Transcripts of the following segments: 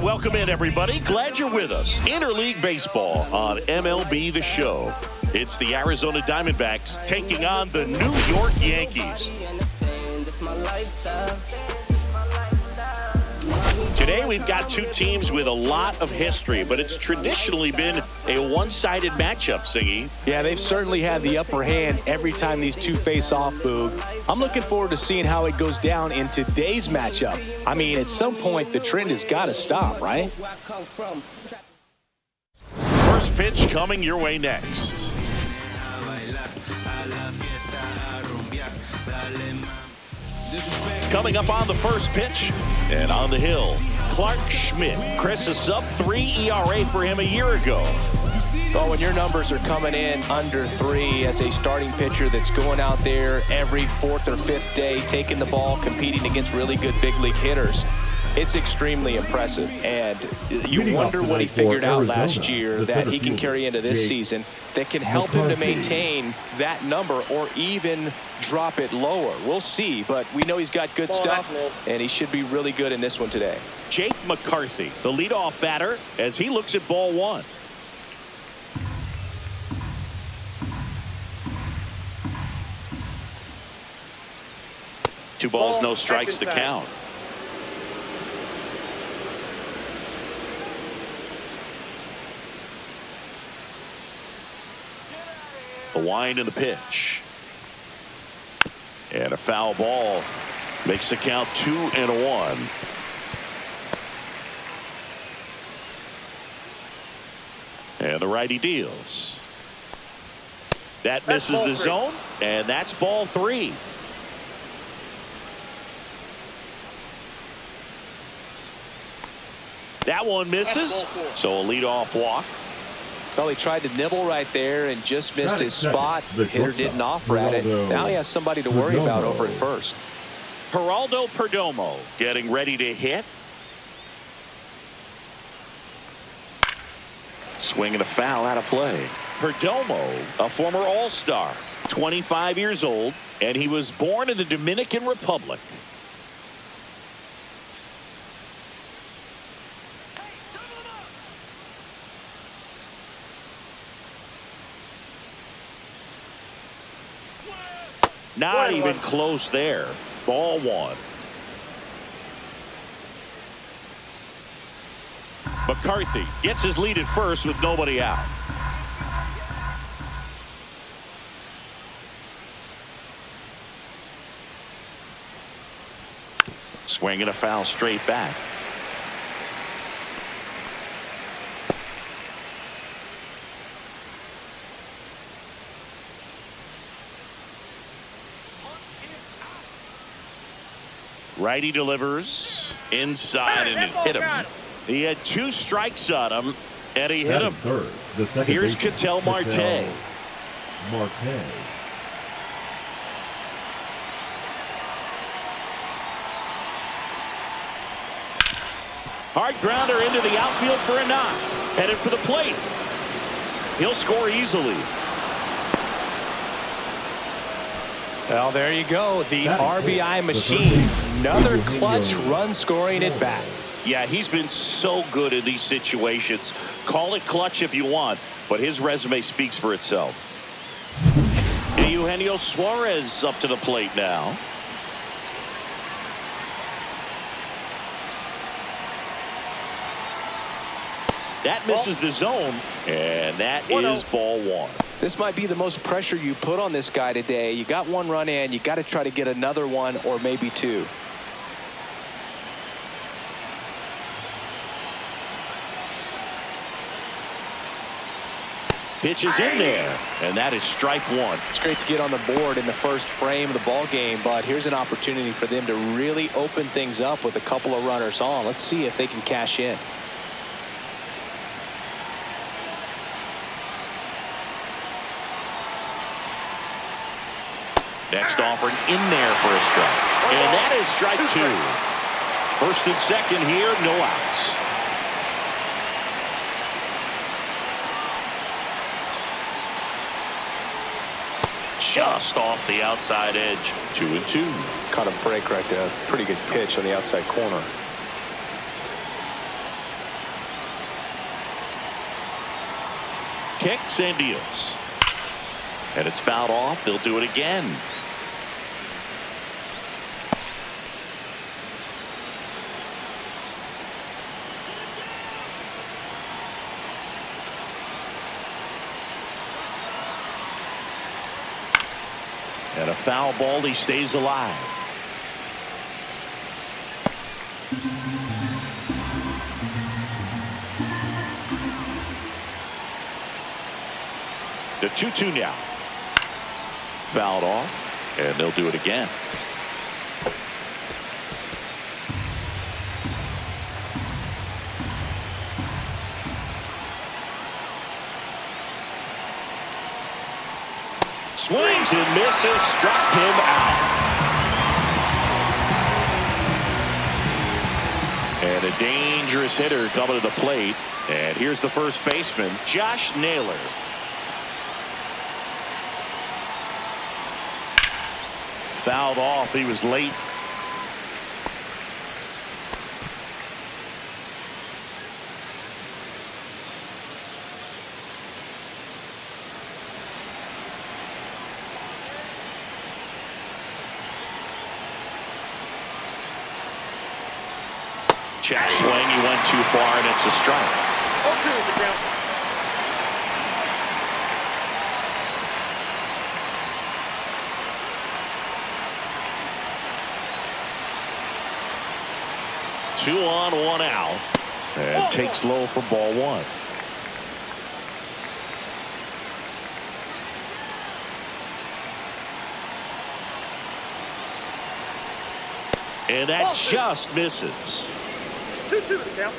welcome in, everybody. Glad you're with us. Interleague Baseball on MLB The Show. It's the Arizona Diamondbacks taking on the New York Yankees. Today, we've got two teams with a lot of history, but it's traditionally been a one-sided matchup, Siggy. Yeah, they've certainly had the upper hand every time these two face off, Boog. I'm looking forward to seeing how it goes down in today's matchup. I mean, at some point, the trend has got to stop, right? First pitch coming your way next. Coming up on the first pitch and on the hill, Clark Schmidt. Chris, a sub-3 ERA for him a year ago. Well, when your numbers are coming in under 3 as a starting pitcher that's going out there every 4th or 5th day, taking the ball, competing against really good big league hitters, it's extremely impressive. And you wonder what he figured out last year that he can carry into this season that can help him to maintain that number or even drop it lower. We'll see, but we know he's got good stuff, and he should be really good in this one today. Jake McCarthy, the leadoff batter, as he looks at ball one. Two balls, no strikes to count. The wind and the pitch. And a foul ball makes the count 2-1. And the righty deals. That misses the zone, and that's ball 3. That one misses, so a leadoff walk. Well, he tried to nibble right there and just missed his spot. The hitter didn't offer at it. Now he has somebody to worry about over at first. Geraldo Perdomo getting ready to hit. Swinging a foul out of play. Perdomo, a former All-Star, 25 years old, and he was born in the Dominican Republic. Not even close there. Ball 1. McCarthy gets his lead at first with nobody out. Swinging a foul straight back. Righty delivers inside and it hit him. He had 2 strikes on him and he hit him. Here's Ketel Marte. Hard grounder into the outfield for a knock. Headed for the plate. He'll score easily. Well, there you go. The RBI machine. Another clutch run scoring at bat. Yeah, he's been so good in these situations. Call it clutch if you want, but his resume speaks for itself. Eugenio Suarez up to the plate now. That misses the zone, and that is ball 1. This might be the most pressure you put on this guy today. You got 1 run in. You got to try to get another 1 or maybe 2. Pitch is in there, and that is strike 1. It's great to get on the board in the first frame of the ball game, but here's an opportunity for them to really open things up with a couple of runners on. Let's see if they can cash in. Next offering in there for a strike. And that is strike 2. First and second here, no outs. Just off the outside edge. 2-2. Caught a break right there. Pretty good pitch on the outside corner. Kicks and deals. And it's fouled off. They'll do it again. And a foul ball. He stays alive. The 2-2 now. Fouled off, and they'll do it again. Swings and misses, struck him out. And a dangerous hitter coming to the plate. And here's the first baseman, Josh Naylor. Fouled off. He was late. Check swing. He went too far, and it's a strike. 0-2 the count. Two on, one out, and takes low for ball one. And that just misses. 2-2 the count.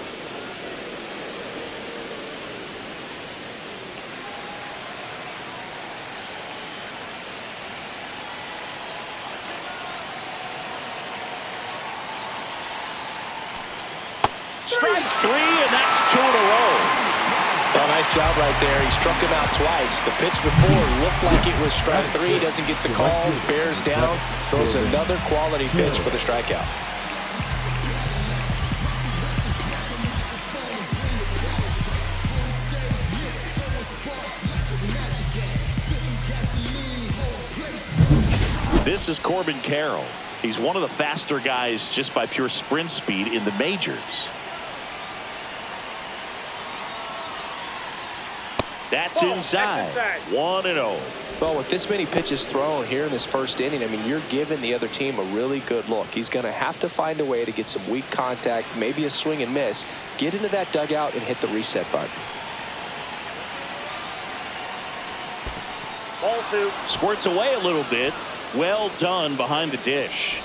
Strike three, and that's two in a row. Well, nice job right there. He struck him out twice. The pitch before looked like it was strike three. Doesn't get the call. Bears down. Throws another quality pitch for the strikeout. This is Corbin Carroll. He's one of the faster guys just by pure sprint speed in the majors. That's inside. 1-0. Well, with this many pitches thrown here in this first inning, I mean, you're giving the other team a really good look. He's going to have to find a way to get some weak contact, maybe a swing and miss, get into that dugout and hit the reset button. Ball 2. Squirts away a little bit. Well done behind the dish.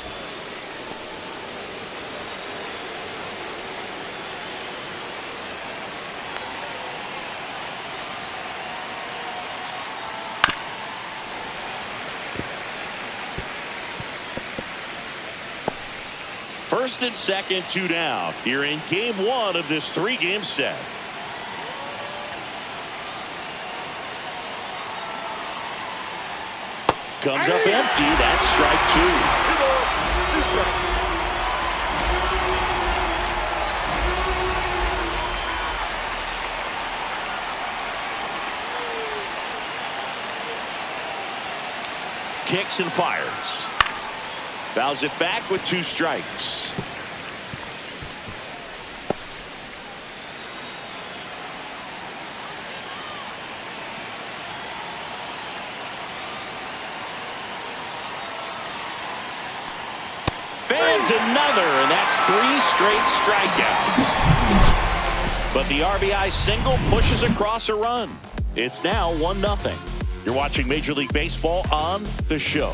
First and second, two down. Here in game one of this three-game set. Comes up empty. That's strike two. Kicks and fires. Fouls it back with two strikes. Fans another, and that's three straight strikeouts. But the RBI single pushes across a run. It's now 1-0. You're watching Major League Baseball on The Show.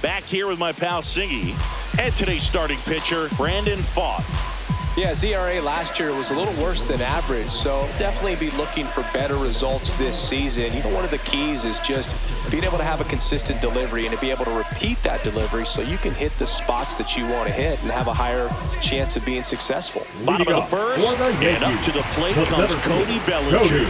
Back here with my pal Singy and today's starting pitcher, Brandon Pfaadt. Yeah, his ERA last year was a little worse than average, so definitely be looking for better results this season. You know, one of the keys is just being able to have a consistent delivery and to be able to repeat that delivery so you can hit the spots that you want to hit and have a higher chance of being successful. Bottom of the first, and up to the plate comes Cody Bellinger.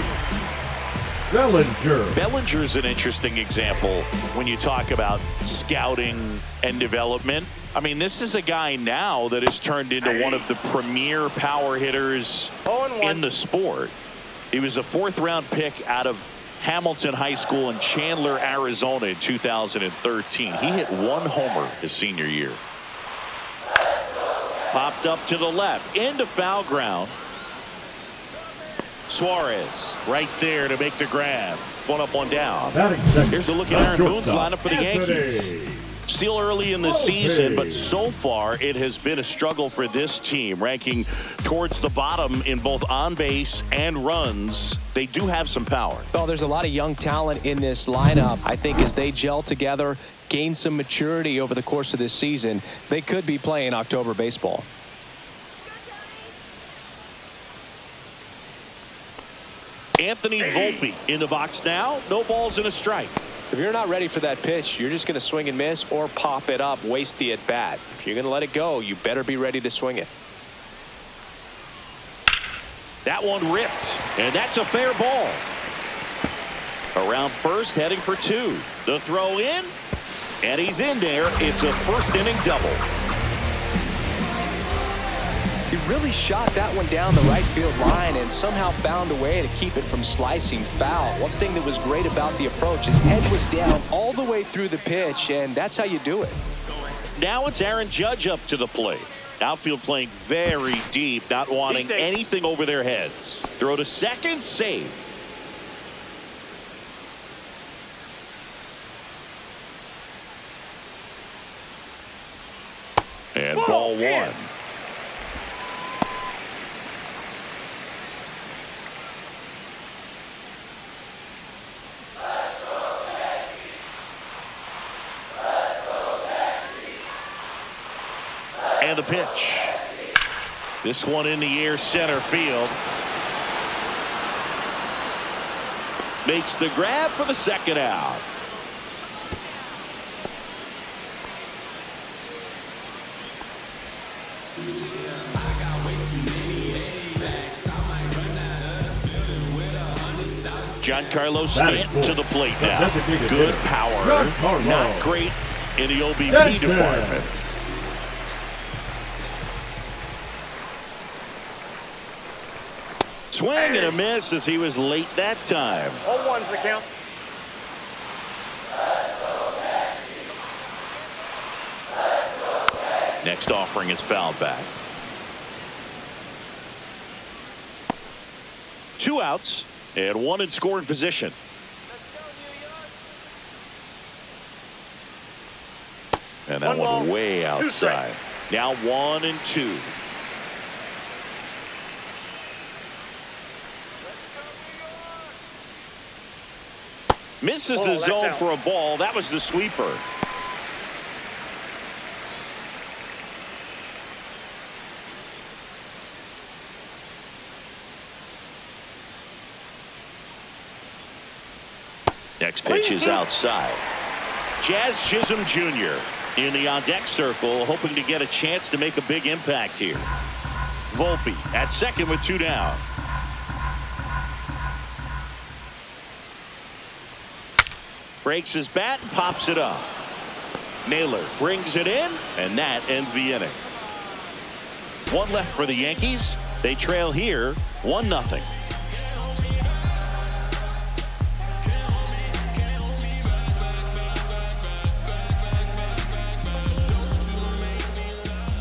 Bellinger's an interesting example when you talk about scouting and development. I mean, this is a guy now that has turned into one of the premier power hitters in the sport. He was a 4th-round pick out of Hamilton High School in Chandler, Arizona in 2013. He hit 1 homer his senior year. Popped up to the left into foul ground. Suarez right there to make the grab. 1 up, 1 down. Here's a look at Aaron Boone's lineup for the Yankees. Still early in the season, but so far it has been a struggle for this team, ranking towards the bottom in both on base and runs. They do have some power. Well, there's a lot of young talent in this lineup. I think as they gel together, gain some maturity over the course of this season, they could be playing October baseball. Anthony Volpe in the box now. No balls and a strike. If you're not ready for that pitch, you're just going to swing and miss or pop it up, waste the at-bat. If you're going to let it go, you better be ready to swing it. That one ripped, and that's a fair ball. Around first, heading for 2. The throw in, and he's in there. It's a first-inning double. He really shot that one down the right field line and somehow found a way to keep it from slicing foul. One thing that was great about the approach, his head was down all the way through the pitch, and that's how you do it. Now it's Aaron Judge up to the plate. Outfield playing very deep, not wanting anything over their heads. Throw to second, safe. And ball 1. And the pitch. This one in the air, center field. Makes the grab for the second out. Giancarlo Stanton to the plate now. Good power. Not great in the OBP department. Swing and a miss as he was late that time. 0-1's the count. Next offering is fouled back. 2 outs and 1 in scoring position. And that one way outside. Now 1 and 2. Misses the zone for a ball. That was the sweeper. Next pitch is outside. Jazz Chisholm Jr. in the on-deck circle, hoping to get a chance to make a big impact here. Volpe at second with 2 down. Breaks his bat and pops it up. Naylor brings it in, and that ends the inning. 1 left for the Yankees. They trail here 1-0.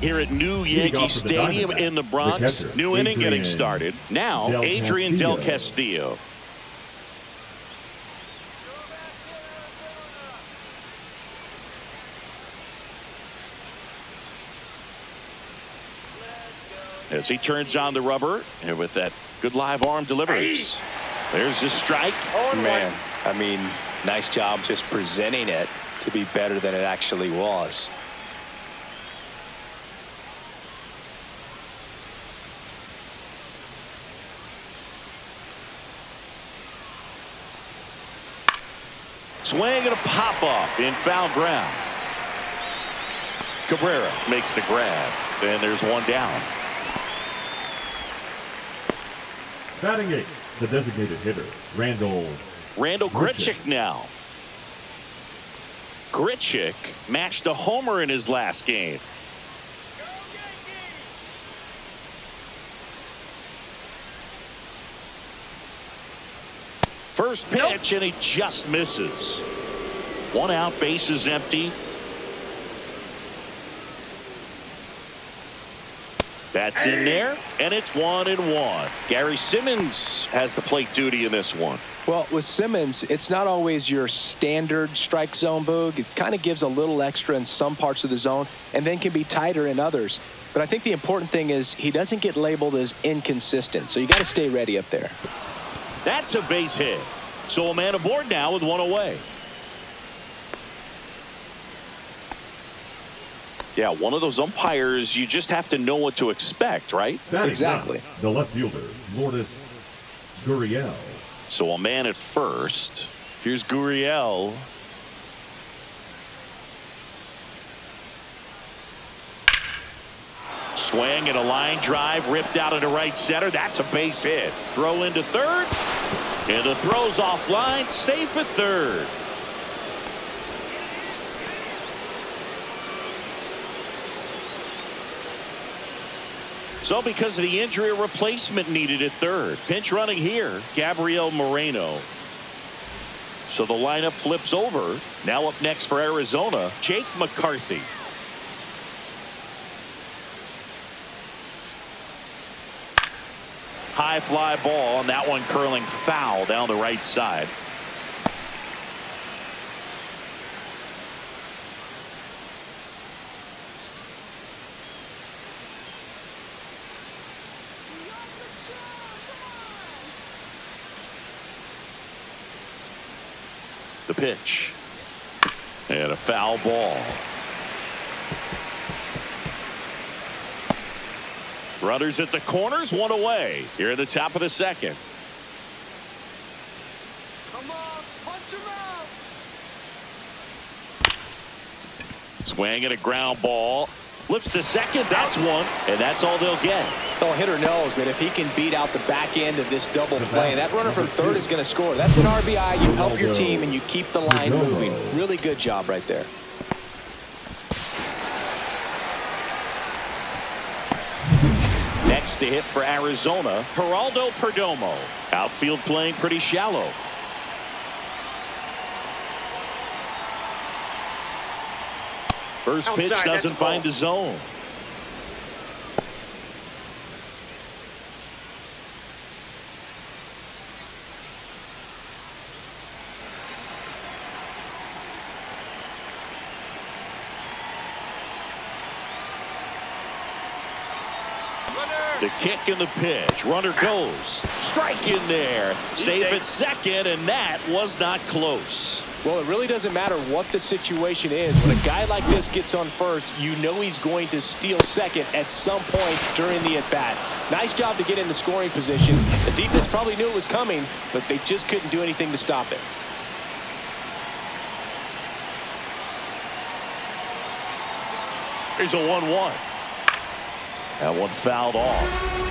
Here at New Yankee Stadium in the Bronx, new inning getting started. Now, Adrian Del Castillo. As he turns on the rubber, and with that good live arm deliveries. There's the strike. Man, I mean, nice job just presenting it to be better than it actually was. Swing and a pop-up in foul ground. Cabrera makes the grab, and there's 1 down. Batting 8, the designated hitter, Randall Grichuk now. Grichuk matched a homer in his last game. First pitch, and he just misses. 1 out, bases empty. That's in there, and it's 1-1. Gary Simmons has the plate duty in this one. Well, with Simmons, it's not always your standard strike zone, Boog. It kind of gives a little extra in some parts of the zone and then can be tighter in others. But I think the important thing is he doesn't get labeled as inconsistent, so you got to stay ready up there. That's a base hit. So a man aboard now with 1 away. Yeah, one of those umpires, you just have to know what to expect, right? Exactly. The left fielder, Lourdes Gurriel. So a man at first. Here's Gurriel. Swing and a line drive ripped out into right center. That's a base hit. Throw into third. And the throw's offline. Safe at third. So because of the injury, a replacement needed at third. Pinch running here, Gabriel Moreno. So the lineup flips over. Now up next for Arizona, Jake McCarthy. High fly ball, and that one curling foul down the right side. The pitch. And a foul ball. Runners at the corners, 1 away. Here at the top of the second. Come on, punch him out. Swing and a ground ball. Flips to second. That's one. And that's all they'll get. The hitter knows that if he can beat out the back end of this double play, that runner from third is going to score. That's an RBI. You help your team and you keep the line moving. Really good job right there. Next to hit for Arizona, Geraldo Perdomo. Outfield playing pretty shallow. First pitch doesn't find the zone. The kick and the pitch. Runner goes. Strike in there. Safe at second, and that was not close. Well, it really doesn't matter what the situation is. When a guy like this gets on first, you know he's going to steal second at some point during the at-bat. Nice job to get in the scoring position. The defense probably knew it was coming, but they just couldn't do anything to stop it. Here's a 1-1. That one fouled off.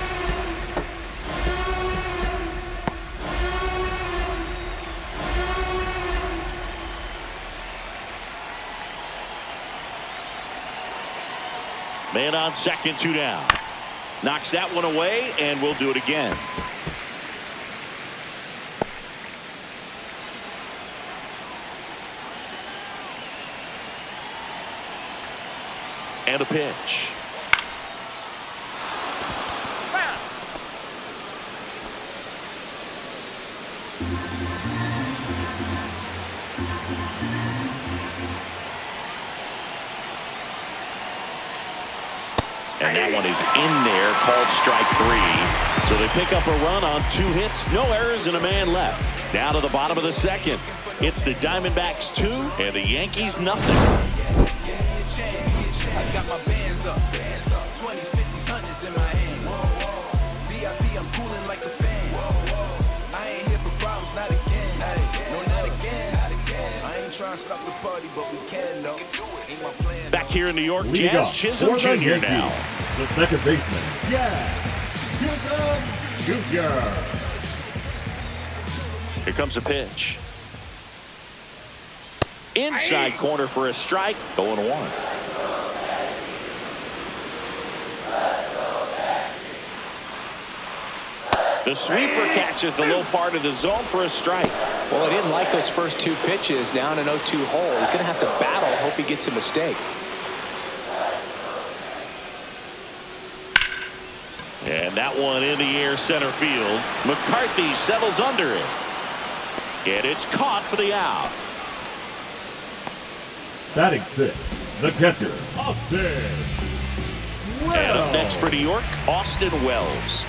Man on second, 2 down. Knocks that one away, and we'll do it again. And a pitch. And that one is in there, called strike 3. So they pick up a run on 2 hits, no errors, and a man left. Down to the bottom of the second. It's the Diamondbacks 2 and the Yankees nothing. I got my bands up, 20s, 50s, 100s in my hand. VIP, I'm cooling like a fan. I ain't here for problems, not again. No, not again. I ain't trying to stop the party, but we can, though. Ain't my plan. Back here in New York, Leading Jazz up Chisholm for Jr. the Yankees, now. the second baseman, Jazz Chisholm Jr. Here comes the pitch. Inside corner for a strike. 0-1. The sweeper catches the low part of the zone for a strike. Well, he didn't like those first two pitches. Now in an 0-2 hole. He's going to have to battle. Hope he gets a mistake. And that one in the air center field. McCarthy settles under it. And it's caught for the out. Batting sixth, the catcher, Austin Wells. And up next for New York, Austin Wells.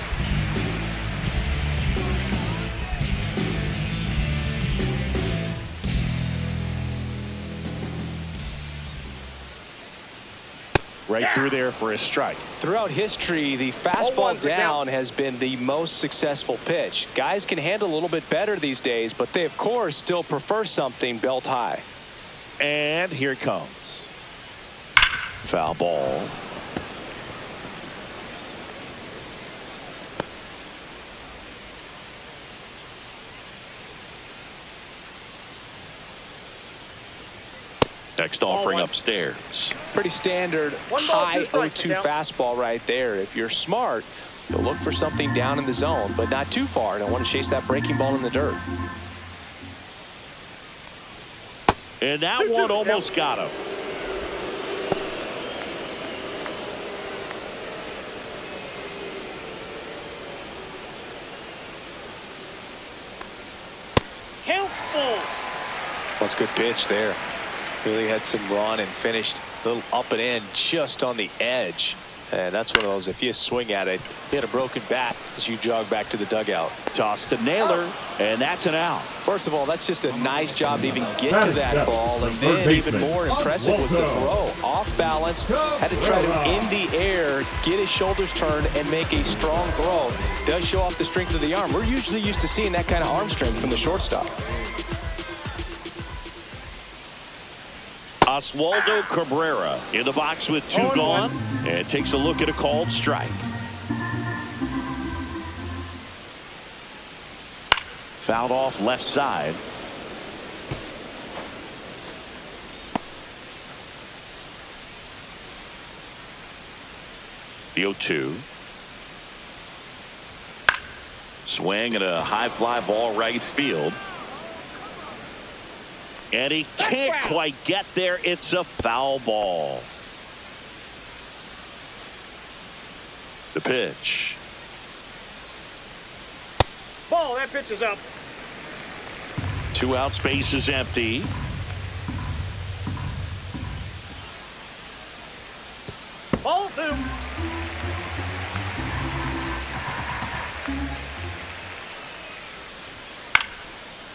Right through there for a strike. Throughout history, the fastball down has been the most successful pitch. Guys can handle a little bit better these days, but they, of course, still prefer something belt high. And here it comes. Foul ball. Next offering upstairs. Pretty standard high 0-2 fastball right there. If you're smart, you'll look for something down in the zone, but not too far. Don't want to chase that breaking ball in the dirt. And that one almost got him. Count full. That's a good pitch there. Really had some run and finished a little up and in just on the edge. And that's one of those, if you swing at it, hit a broken bat as you jog back to the dugout. Toss to Naylor, and that's an out. First of all, that's just a nice job to even get to that ball. And then even more impressive was the throw. Off balance, had to try to in the air, get his shoulders turned, and make a strong throw. Does show off the strength of the arm. We're usually used to seeing that kind of arm strength from the shortstop. Oswaldo Cabrera in the box with 2 gone and takes a look at a called strike. Fouled off left side. The 0-2. Swing and a high fly ball right field. And he can't quite get there. It's a foul ball. The pitch. Ball, that pitch is up. 2 out, space is empty. Ball 2.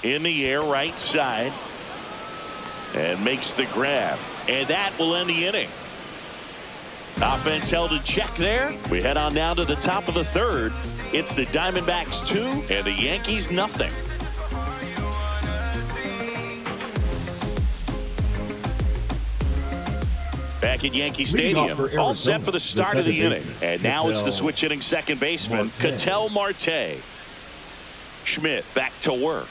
In the air, right side. And makes the grab. And that will end the inning. Offense held in check there. We head on down to the top of the third. It's the Diamondbacks 2 and the Yankees nothing. Back at Yankee Stadium, all set for the start of the inning. And now it's the switch hitting second baseman, Ketel Marte. Schmidt back to work.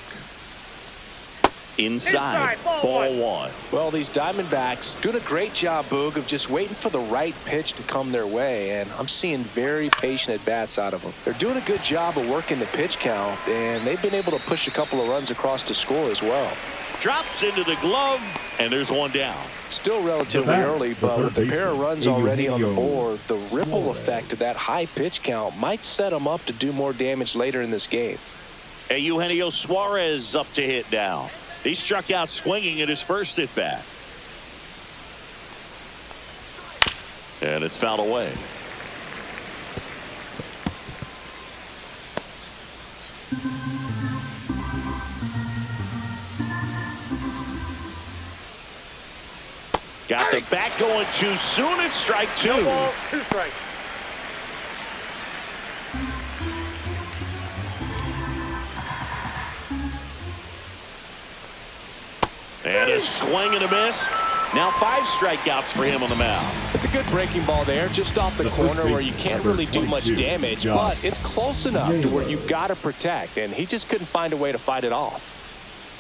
Inside, ball 1. Well, these Diamondbacks doing a great job, Boog, of just waiting for the right pitch to come their way, and I'm seeing very patient at-bats out of them. They're doing a good job of working the pitch count, and they've been able to push a couple of runs across to score as well. Drops into the glove, and there's one down. Still relatively early, but with a pair of runs already on the board, the ripple effect of that high pitch count might set them up to do more damage later in this game. And Eugenio Suarez up to hit now. He struck out swinging at his first at bat. And it's fouled away. Got the bat going too soon. It's strike 2. No ball, 2 strikes. And a swing and a miss. Now 5 strikeouts for him on the mound. It's a good breaking ball there, just off the corner where you can't really do much damage, but it's close enough to where you've got to protect, and he just couldn't find a way to fight it off.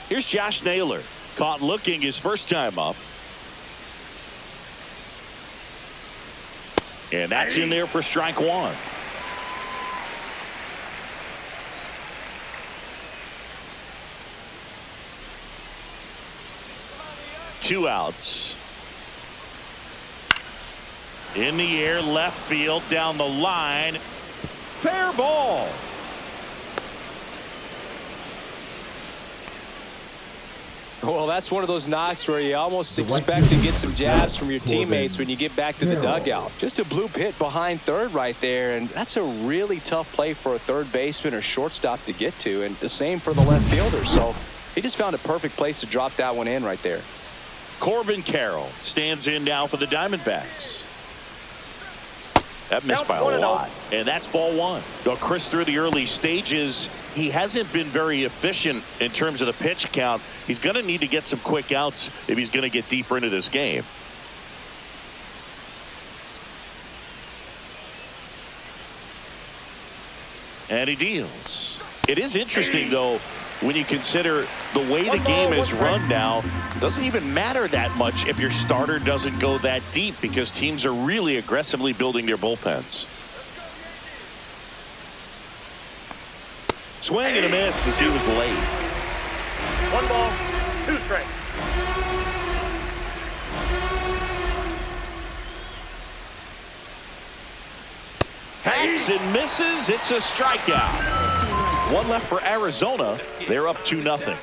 Here's Josh Naylor. Caught looking his first time up. And that's in there for strike one. Two outs. In the air, left field, down the line. Fair ball. Well, that's one of those knocks where you almost expect to get some jabs from your teammates when you get back to the dugout. Just a bloop hit behind third right there, and that's a really tough play for a third baseman or shortstop to get to, and the same for the left fielder. So he just found a perfect place to drop that one in right there. Corbin Carroll stands in now for the Diamondbacks. That missed by a lot, and that's ball one. Though Chris, through the early stages, he hasn't been very efficient in terms of the pitch count. He's going to need to get some quick outs if he's going to get deeper into this game. And he deals. It is interesting, though, when you consider the way the game is run now. It doesn't even matter that much if your starter doesn't go that deep, because teams are really aggressively building their bullpens. Swing and a miss as he was late. 1 ball, 2 strikes. Hacks and misses. It's a strikeout. One left for Arizona. They're up 2-0.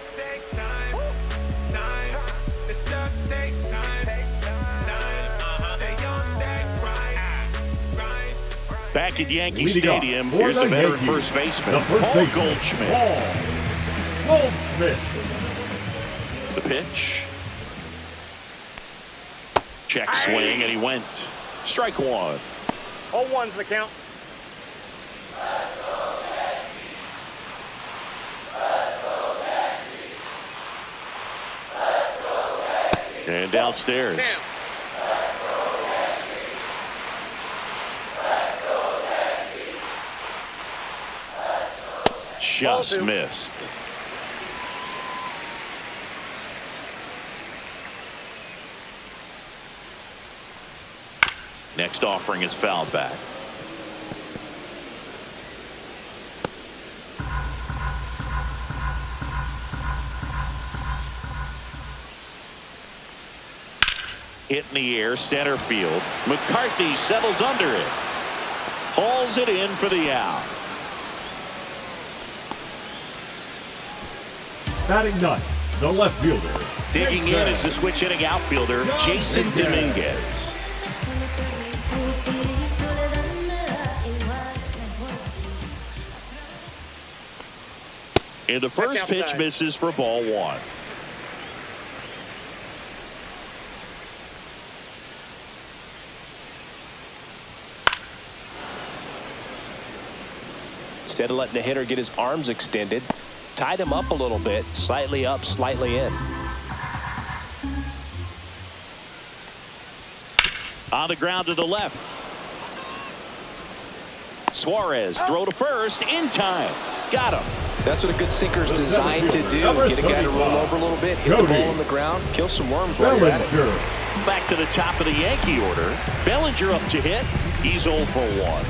Back at Yankee Stadium, here's the veteran first baseman, Paul Goldschmidt. The pitch. Check swing, and he went. Strike one. 0-1's the count. And downstairs. Just missed. Next offering is fouled back. Hit in the air, center field. McCarthy settles under it. Hauls it in for the out. Batting ninth, the left fielder. Digging in is the switch hitting outfielder, Jason Dominguez. And the first pitch misses for ball one. Instead of letting the hitter get his arms extended, tied him up a little bit, slightly up, slightly in. On the ground to the left. Suarez, throw to first, in time. Got him. That's what a good sinker is designed to do. Get a guy to roll over a little bit, hit the ball on the ground, kill some worms while you're at it. Back to the top of the Yankee order. Bellinger up to hit. He's 0 for 1.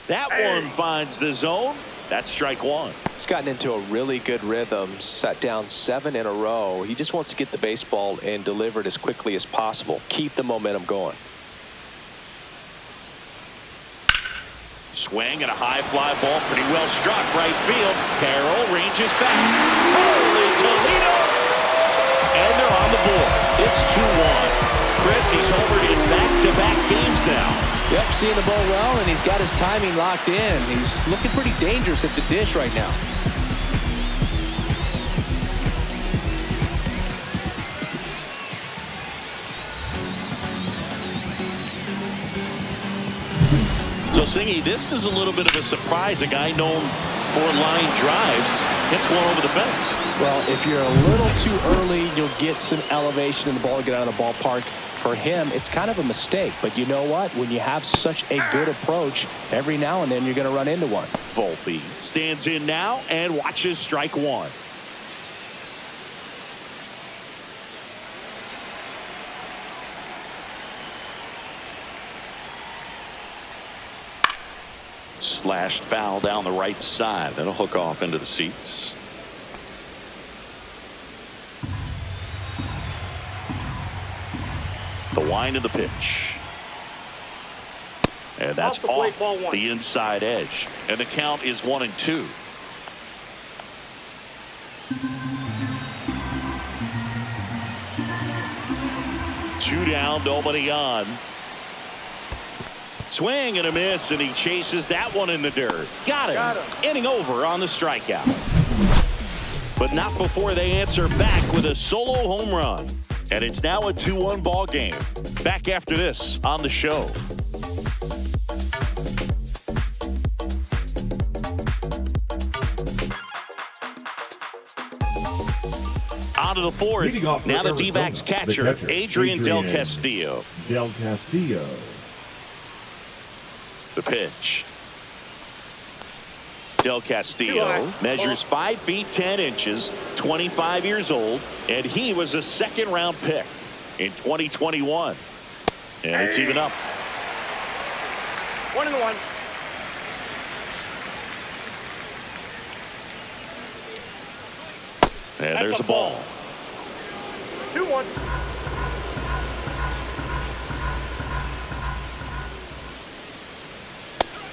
That one finds the zone. That's strike one. He's gotten into a really good rhythm, sat down 7 in a row. He just wants to get the baseball and deliver it as quickly as possible. Keep the momentum going. Swing and a high fly ball, pretty well struck right field. Carroll ranges back. Holy Toledo! And they're on the board. It's 2-1. Chris, he's homered in back-to-back games now. Yep, seeing the ball well, and he's got his timing locked in. He's looking pretty dangerous at the dish right now. So, Singy, this is a little bit of a surprise. A guy known for line drives hits one over the fence. Well, if you're a little too early, you'll get some elevation in the ball, get out of the ballpark. for him, it's kind of a mistake. But you know what? When you have such a good approach, every now and then you're going to run into one. Volpe stands in now and watches strike one. Slashed foul down the right side. That'll hook off into the seats. The wind of the pitch. And that's off the inside edge. And the count is 1-2. Two down, nobody on. Swing and a miss, and he chases that one in the dirt. Got him. Inning over on the strikeout. But not before they answer back with a solo home run. And it's now a 2-1 ball game. Back after this on the show. On to the fourth. Now the D-backs catcher, Adrian Del Castillo. Del Castillo. The pitch. Del Castillo measures 5 feet 10 inches, 25 years old, and he was a second-round pick in 2021. And it's even up. 1-1. And there's the ball. 2-1.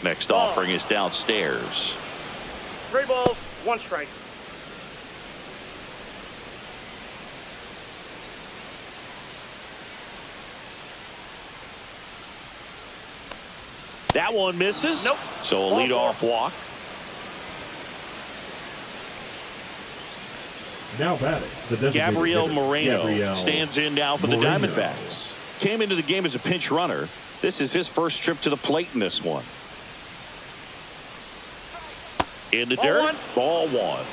Next offering is downstairs. 3 balls, 1 strike. That one misses. Nope. So a leadoff walk. Now batting, the Gabriel Moreno Gabriel stands in now for Moreno. the Diamondbacks. Came into the game as a pinch runner. This is his first trip to the plate in this one. In the dirt, ball one.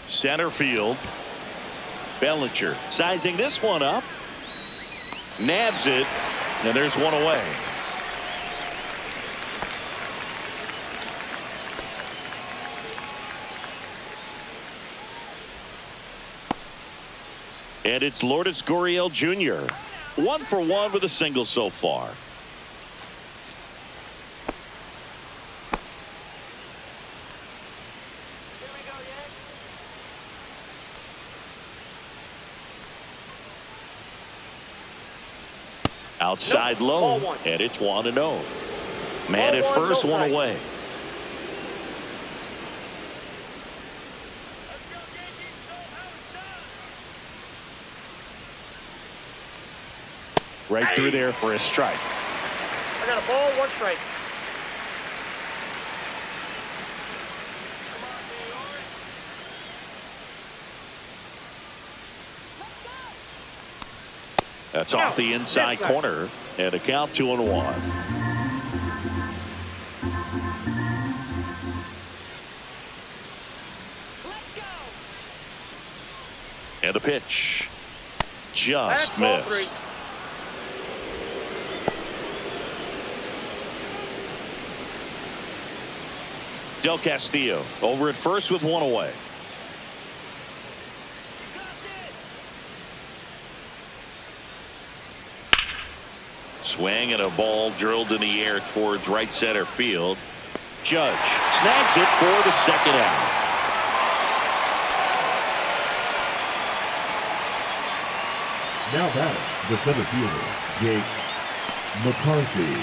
Center field. Bellinger sizing this one up. Nabs it. And there's one away. And it's Lourdes Gurriel Jr. 1 for 1 with a single so far. Outside low, and it's 1-0. Man at first, one away. Right through there for a strike. I got a ball, 1 strike. That's off the inside corner, and a count 2-1. And a pitch. Just missed. Del Castillo over at first with 1 away. Swing and a ball drilled in the air towards right center field. Judge snags it for the second out. Now batting, the center fielder, Jake McCarthy.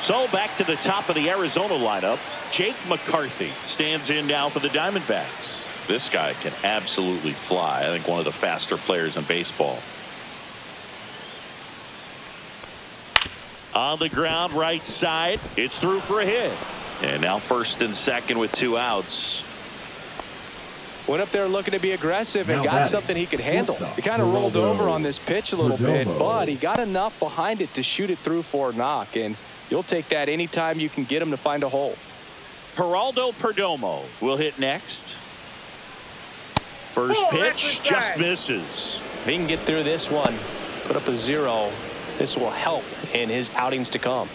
So back to the top of the Arizona lineup. Jake McCarthy stands in now for the Diamondbacks. This guy can absolutely fly. I think one of the faster players in baseball. On the ground, right side. It's through for a hit. And now first and second with 2 outs. Went up there looking to be aggressive and got something he could handle. He kind of rolled over on this pitch a little bit, but he got enough behind it to shoot it through for a knock. And you'll take that anytime you can get him to find a hole. Geraldo Perdomo will hit next. First pitch just misses. If he can get through this one, put up a 0, this will help in his outings to come.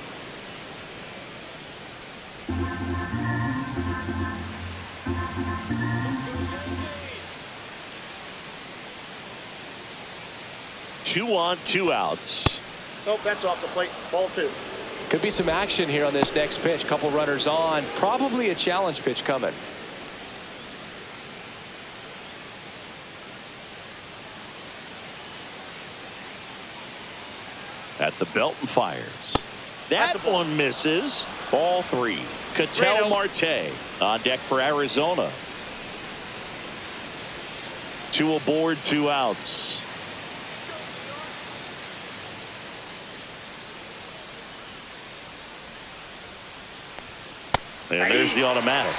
Two on, 2 outs. Nope, that's off the plate. Ball 2. Could be some action here on this next pitch. Couple runners on. Probably a challenge pitch coming. At the belt and fires. That one misses. Ball 3. Ketel Marte on deck for Arizona. 2 aboard, 2 outs. And there's the automatic.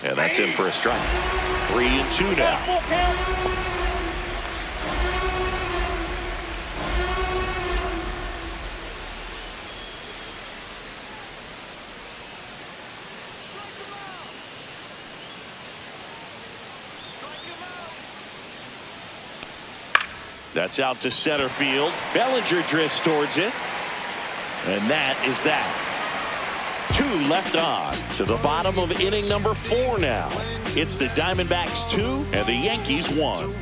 And that's in for a strike. 3-2 now. That's out to center field. Bellinger drifts towards it. And that is that. 2 left on to the bottom of inning number 4 now. It's the Diamondbacks 2 and the Yankees 1.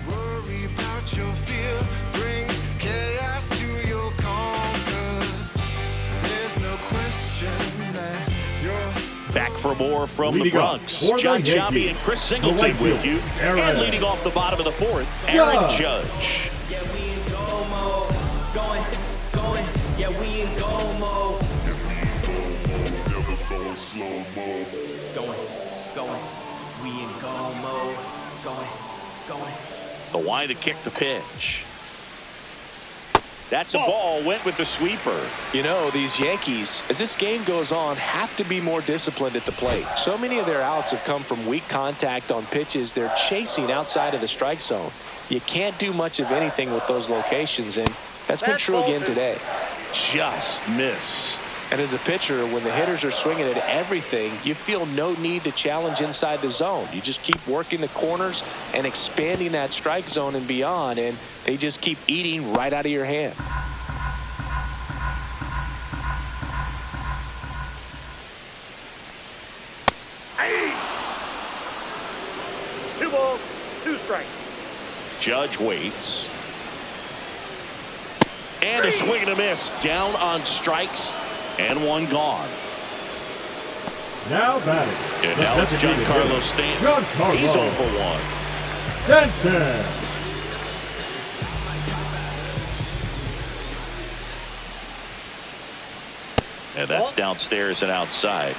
Back for more from the Bronx. John Jobby and Chris Singleton with you. And leading off the bottom of the 4th, Aaron Judge. Yeah, we in go mode. Going. Yeah, we in go mode. Never going slow mo. Going. We in go mode. Going. The wind to kick the pitch. That's a ball. Went with the sweeper. You know, these Yankees, as this game goes on, have to be more disciplined at the plate. So many of their outs have come from weak contact on pitches they're chasing outside of the strike zone. You can't do much of anything with those locations, and that's been true again today. Just missed. And as a pitcher, when the hitters are swinging at everything, you feel no need to challenge inside the zone. You just keep working the corners and expanding that strike zone and beyond, and they just keep eating right out of your hand. Hey! 2 balls, 2 strikes. Judge waits. And a swing and a miss. Down on strikes. And 1 gone. Now batting. And now it's Giancarlo Stanton. He's 0 for 1. Stanton. And that's downstairs and outside.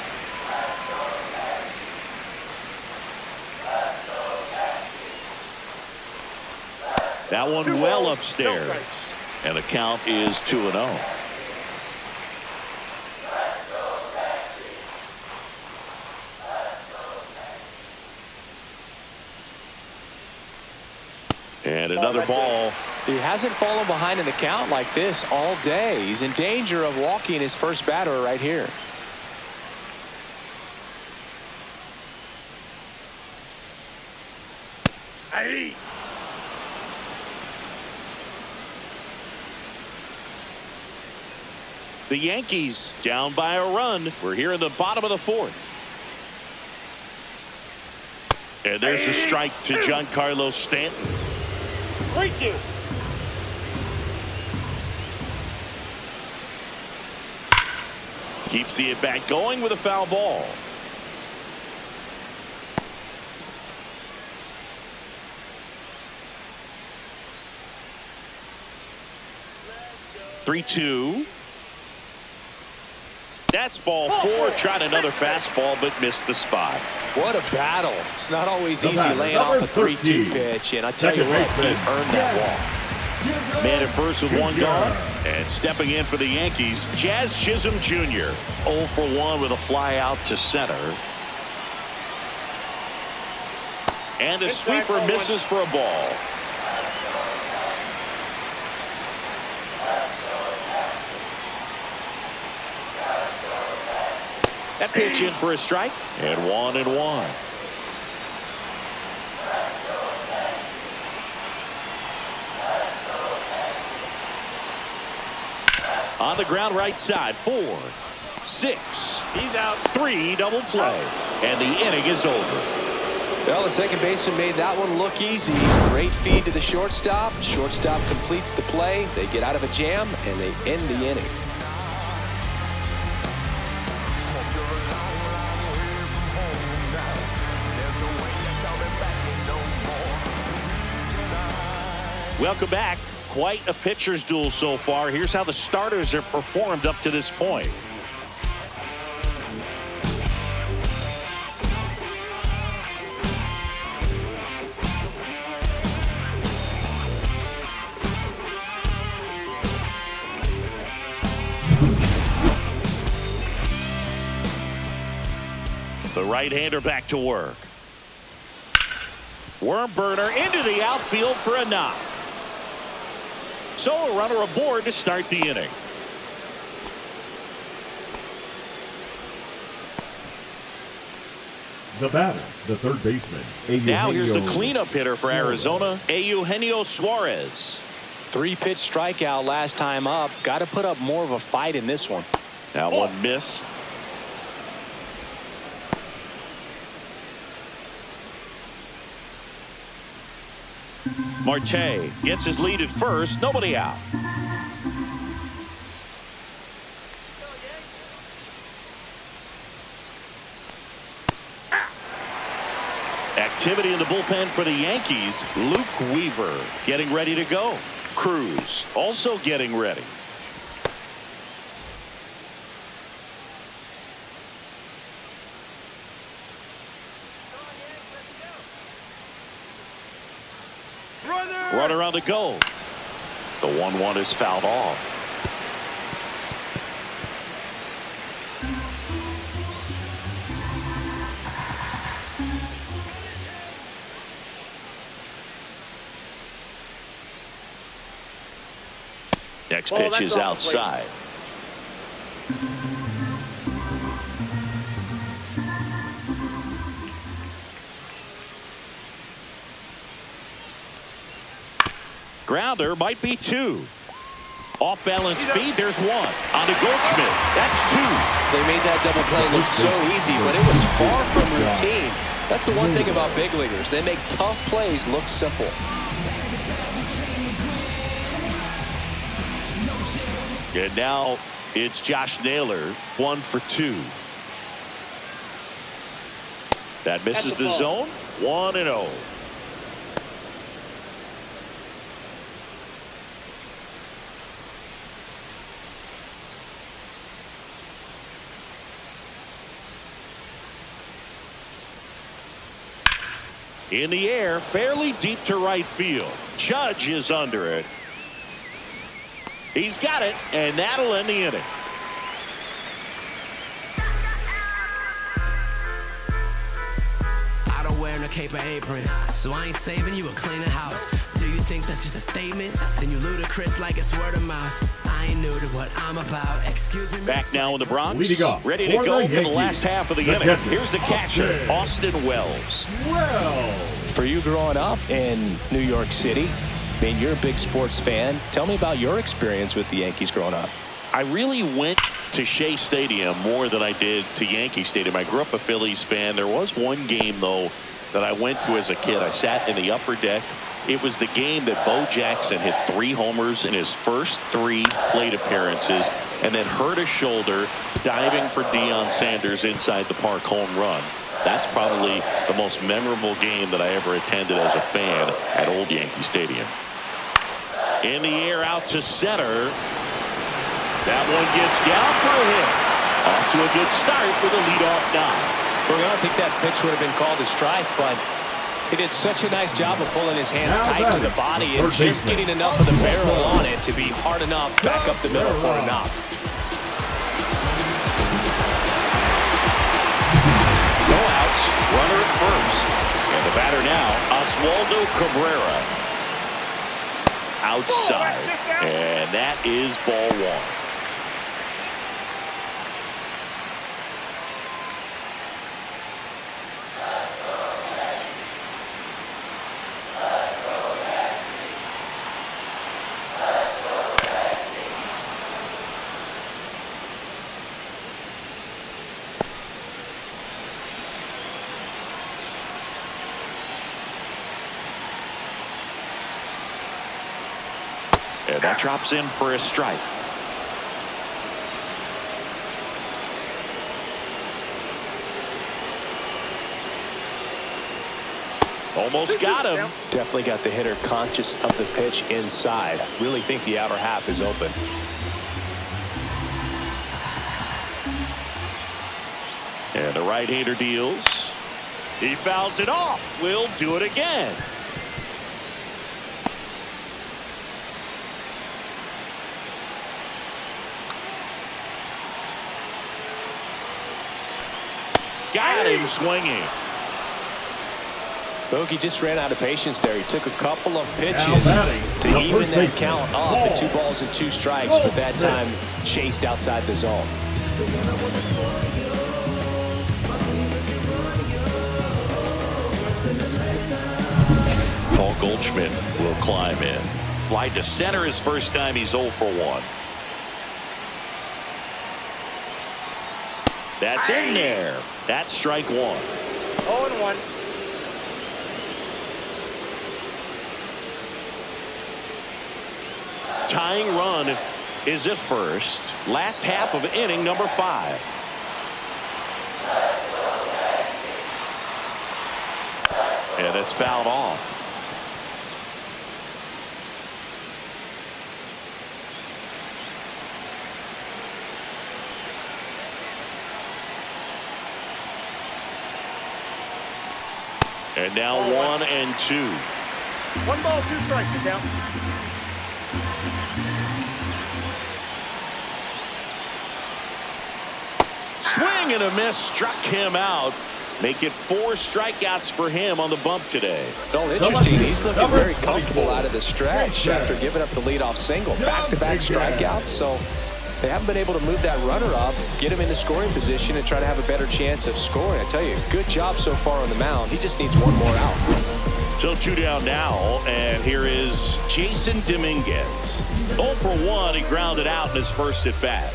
That one well upstairs. And the count is 2-0. And another ball. He hasn't fallen behind in the count like this all day. He's in danger of walking his first batter right here. Hey! The Yankees down by a run. We're here in the bottom of the 4th. And there's a strike to Giancarlo Stanton. 3-2. Keeps the at-bat going with a foul ball. 3-2. That's ball 4. Tried another fastball, but missed the spot. What a battle. It's not always easy laying off a 3-2 pitch, and I tell you what, he earned that walk. Man at first with one gone. And stepping in for the Yankees, Jazz Chisholm Jr. 0 for 1 with a fly out to center. And the sweeper misses for a ball. That pitch in for a strike. And 1-1. On the ground right side. 4, 6. He's out. 3 double play. And the inning is over. Well, the second baseman made that one look easy. Great feed to the shortstop. Shortstop completes the play. They get out of a jam, and they end the inning. Welcome back. Quite a pitcher's duel so far. Here's how the starters have performed up to this point. The right-hander back to work. Worm burner into the outfield for a knock. So a runner aboard to start the inning. The batter, the third baseman. Now here's the cleanup hitter for Arizona, Eugenio Suarez. 3-pitch strikeout last time up. Got to put up more of a fight in this one. That one missed. Marte gets his lead at first. Nobody out. Activity in the bullpen for the Yankees. Luke Weaver getting ready to go. Cruz also getting ready. Runner on the go. The 1-1 is fouled off. Next pitch is outside. Grounder might be 2. Off balance feed. There's 1 on to Goldschmidt. That's 2. They made that double play look so easy, but it was far from routine. That's the one thing about big leaguers. They make tough plays look simple. And now it's Josh Naylor, 1 for 2. That misses the zone. 1-0. In the air, fairly deep to right field. Judge is under it. He's got it, and that'll end the inning. I don't wear no cape or apron, so I ain't saving you a cleaner house. Do you think that's just a statement? Then you ludicrous like it's word of mouth. I ain't new to what I'm about. Excuse me. Back now in the Bronx. Leading off Ready to go for the last half of the inning. Here's the catcher, Austin Wells. For you growing up in New York City, I mean, you're a big sports fan. Tell me about your experience with the Yankees growing up. I really went to Shea Stadium more than I did to Yankee Stadium. I grew up a Phillies fan. There was one game, though, that I went to as a kid. I sat in the upper deck. It was the game that Bo Jackson hit 3 homers in his first 3 plate appearances and then hurt his shoulder diving for Deion Sanders inside the park home run. That's probably the most memorable game that I ever attended as a fan at Old Yankee Stadium. In the air out to center. That one gets down for a hit. Off to a good start with a leadoff knock. I don't think that pitch would have been called a strike, but he did such a nice job of pulling his hands tight to the body and just getting enough of the barrel on it to be hard enough back up the middle for a knock. No outs, runner at first. And the batter now, Oswaldo Cabrera. Outside. And that is ball one. And that drops in for a strike. Almost got him. Definitely got the hitter conscious of the pitch inside. Really think the outer half is open. And the right-hander deals. He fouls it off. We'll do it again. Got him swinging. Bogey just ran out of patience there. He took a couple of pitches to even that count up at 2 balls and 2 strikes, but that time chased outside the zone. Paul Goldschmidt will climb in. Fly to center his first time. He's 0 for 1. That's in there. That's strike 1. 0-1. Tying run is at first. Last half of inning number 5. And it's fouled off. And now 1 and 2. 1 ball, 2 strikes. Get down. Swing and a miss struck him out. Make it 4 strikeouts for him on the bump today. Oh, interesting. He's looking very comfortable out of the stretch after giving up the leadoff single. Back-to-back strikeouts, so they haven't been able to move that runner up, get him into scoring position, and try to have a better chance of scoring. I tell you, good job so far on the mound. He just needs 1 more out. So 2 down now, and here is Jason Dominguez. 0 for 1. He grounded out in his first at bat.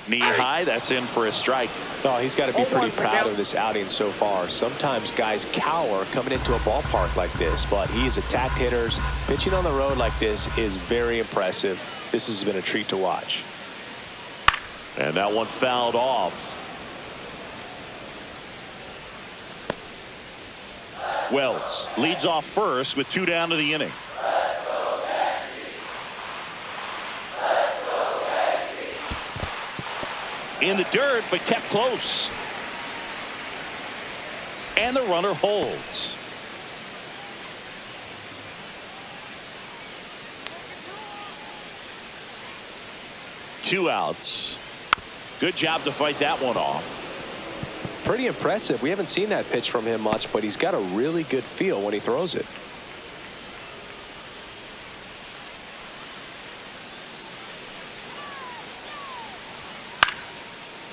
Knee high, that's in for a strike. Oh, he's got to be pretty proud of this outing so far. Sometimes guys cower coming into a ballpark like this, but he's attacked hitters. Pitching on the road like this is very impressive. This has been a treat to watch. And that one fouled off. Wells leads off first with 2 down to the inning. In the dirt, but kept close. And the runner holds. Two outs. Good job to fight that one off. Pretty impressive. We haven't seen that pitch from him much, but he's got a really good feel when he throws it.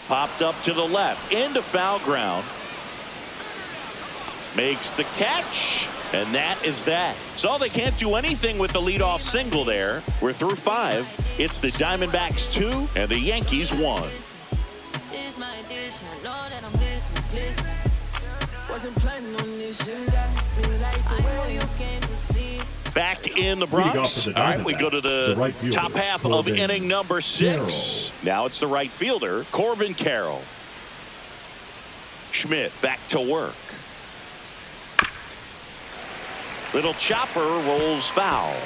Popped up to the left into foul ground. Makes the catch, and that is that. So they can't do anything with the leadoff single there. We're through 5. It's the Diamondbacks 2 and the Yankees 1. Wasn't planning on this. You got me like the way you came to see. Back in the Bronx. All right, we go to the right fielder, top half of inning number 6. Now it's the right fielder, Corbin Carroll. Schmidt back to work. Little chopper rolls foul.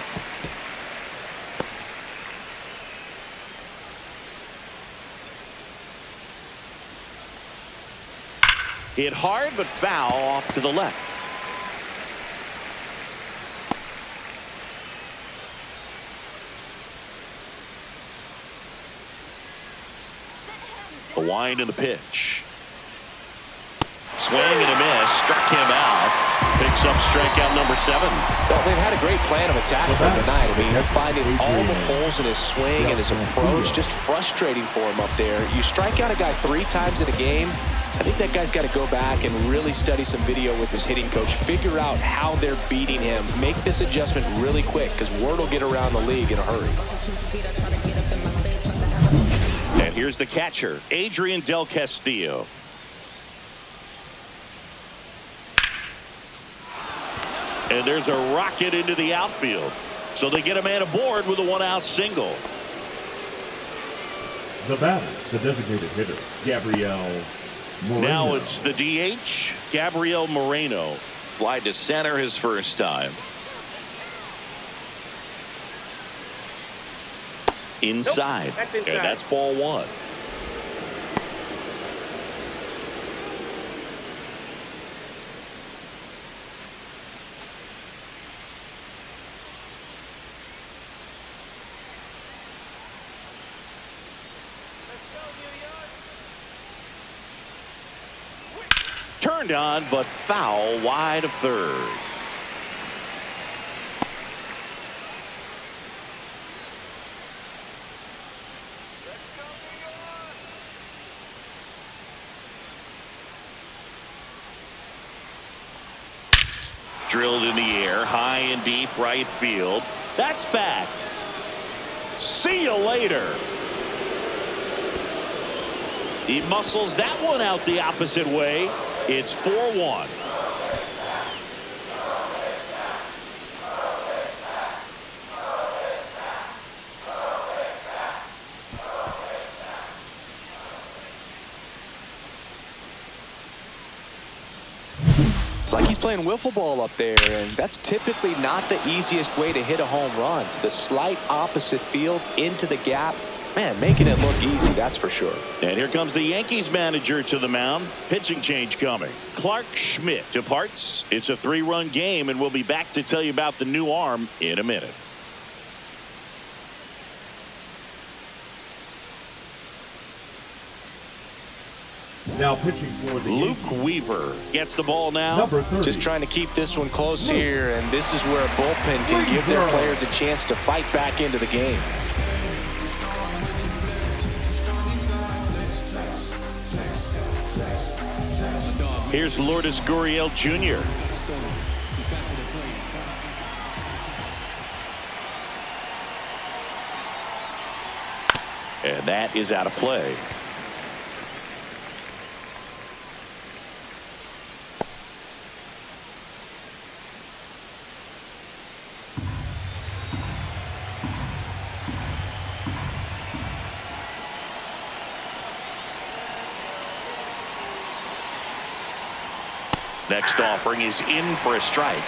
Hit hard, but foul off to the left. The wind and the pitch. Swing and a miss. Struck him out. Picks up strikeout number 7. Well, they've had a great plan of attack for him tonight. I mean, they're finding all the holes in his swing and his approach. Just frustrating for him up there. You strike out a guy 3 times in a game. I think that guy's got to go back and really study some video with his hitting coach. Figure out how they're beating him. Make this adjustment really quick because word will get around the league in a hurry. And here's the catcher, Adrian Del Castillo. And there's a rocket into the outfield. So they get a man aboard with a 1-out single. The batter, the designated hitter, Gabriel Moreno. Now it's the DH, Gabriel Moreno. Fly to center his first time. Inside. Nope, that's inside. And that's ball 1. Turned on, but foul wide of third. Drilled in the air, high and deep right field. That's back. See you later. He muscles that one out the opposite way. It's 4-1. It's like he's playing wiffle ball up there, and that's typically not the easiest way to hit a home run. To the slight opposite field, into the gap. Man, making it look easy, that's for sure. And here comes the Yankees manager to the mound. Pitching change coming. Clark Schmidt departs. It's a 3-run game, and we'll be back to tell you about the new arm in a minute. Now pitching for the Luke Yankees. Weaver gets the ball now. Number 30. Just trying to keep this one close here, and this is where a bullpen can give their players a chance to fight back into the game. Here's Lourdes Gurriel Jr. And that is out of play. Next offering is in for a strike.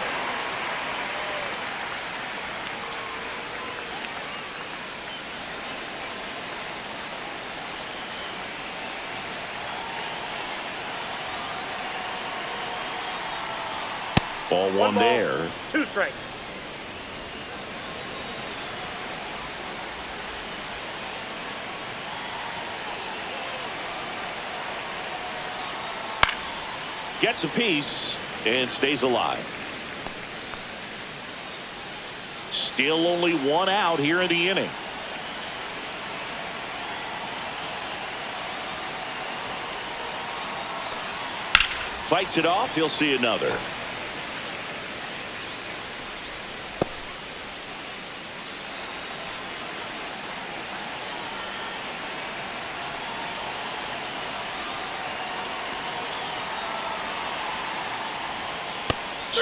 Ball 1 there. 2 strikes. Gets a piece and stays alive. Still only 1 out here in the inning. Fights it off. He'll see another.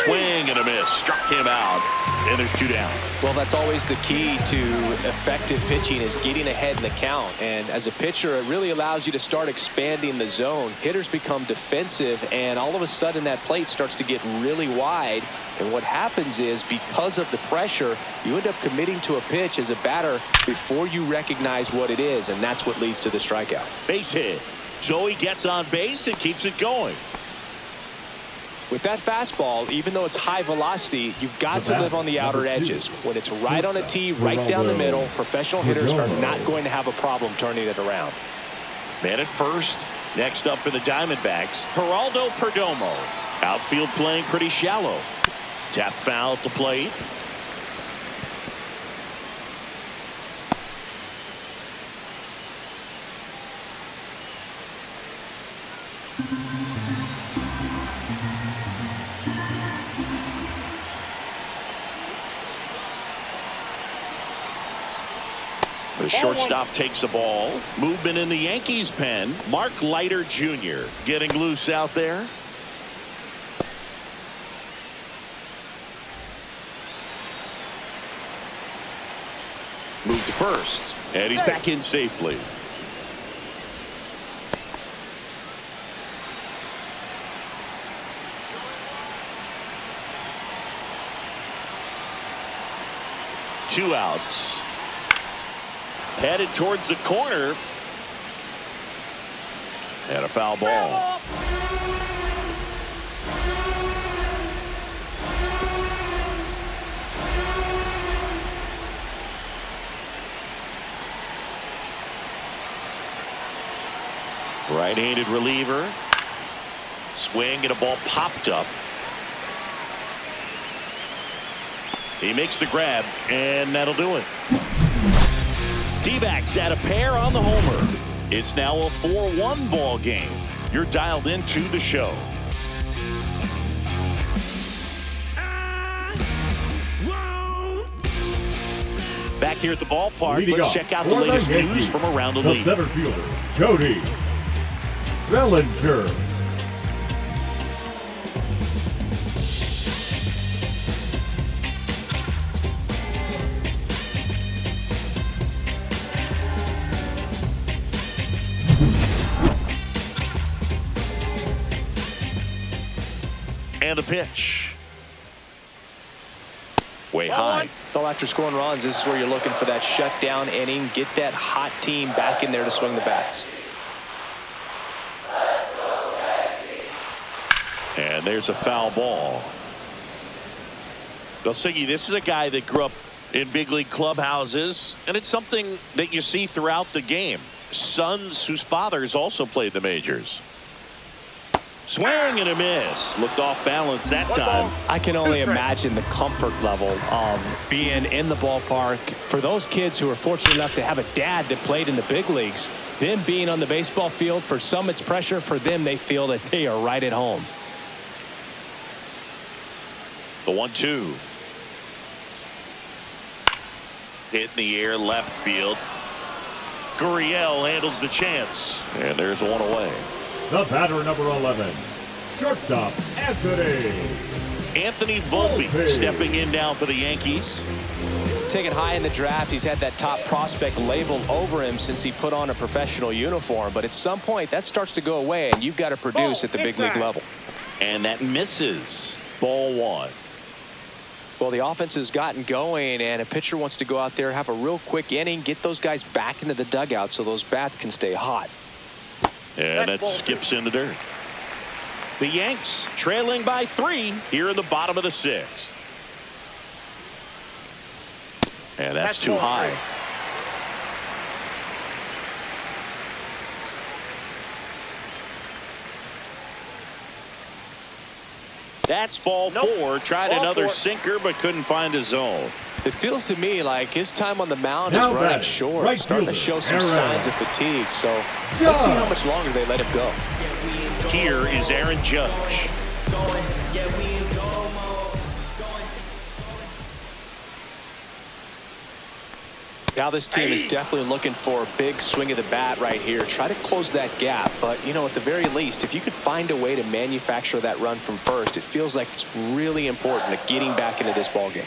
Swing and a miss. Struck him out. And there's 2 down. Well, that's always the key to effective pitching, is getting ahead in the count. And as a pitcher, it really allows you to start expanding the zone. Hitters become defensive, and all of a sudden that plate starts to get really wide. And what happens is, because of the pressure, you end up committing to a pitch as a batter before you recognize what it is, and that's what leads to the strikeout. Base hit. Joey gets on base and keeps it going. With that fastball, even though it's high velocity, you've got to live on the outer edges. When it's right on a tee, right down the middle, professional hitters are not going to have a problem turning it around. Man at first. Next up for the Diamondbacks, Geraldo Perdomo. Outfield playing pretty shallow. Tap foul at the plate. The shortstop takes the ball. Movement in the Yankees pen. Mark Leiter Jr. getting loose out there. Move to first. And he's back in safely. Two outs. Headed towards the corner. And a foul ball. Right-handed reliever. Swing and a ball popped up. He makes the grab, and that'll do it. D-backs at a pair on the homer. It's now a 4-1 ball game. You're dialed into the show. Back here at the ballpark, Leading let's off check out the for latest Yankees, news from around the the league. center fielder, Cody Bellinger. And the pitch. Way high. Well, after scoring runs, this is where you're looking for that shutdown inning. Get that hot team back in there to swing the bats. And there's a foul ball. Belsiggy, this is a guy that grew up in big league clubhouses, and it's something that you see throughout the game. Sons whose fathers also played the majors. Swing and a miss. Looked off balance that time. I can only imagine the comfort level of being in the ballpark. For those kids who are fortunate enough to have a dad that played in the big leagues, them being on the baseball field, for some it's pressure. For them, they feel that they are right at home. The 1-2. Hit in the air, left field. Gurriel handles the chance. And there's one away. The batter, number 11, shortstop, Anthony Volpe stepping in now for the Yankees. Taken high in the draft, he's had that top prospect label over him since he put on a professional uniform. But at some point, that starts to go away, and you've got to produce at the big league level. And that misses. Ball 1. Well, the offense has gotten going, and a pitcher wants to go out there, have a real quick inning, get those guys back into the dugout so those bats can stay hot. And that skips in the dirt. The Yanks trailing by 3 here in the bottom of the 6th. And that's too high. That's ball 4. Tried another sinker, but couldn't find a zone. It feels to me like his time on the mound is running short. It's starting to show some signs of fatigue. So let's see how much longer they let him go. Here is Aaron Judge. Now this team is definitely looking for a big swing of the bat right here. Try to close that gap. But, you know, at the very least, if you could find a way to manufacture that run from first, it feels like it's really important to getting back into this ball game.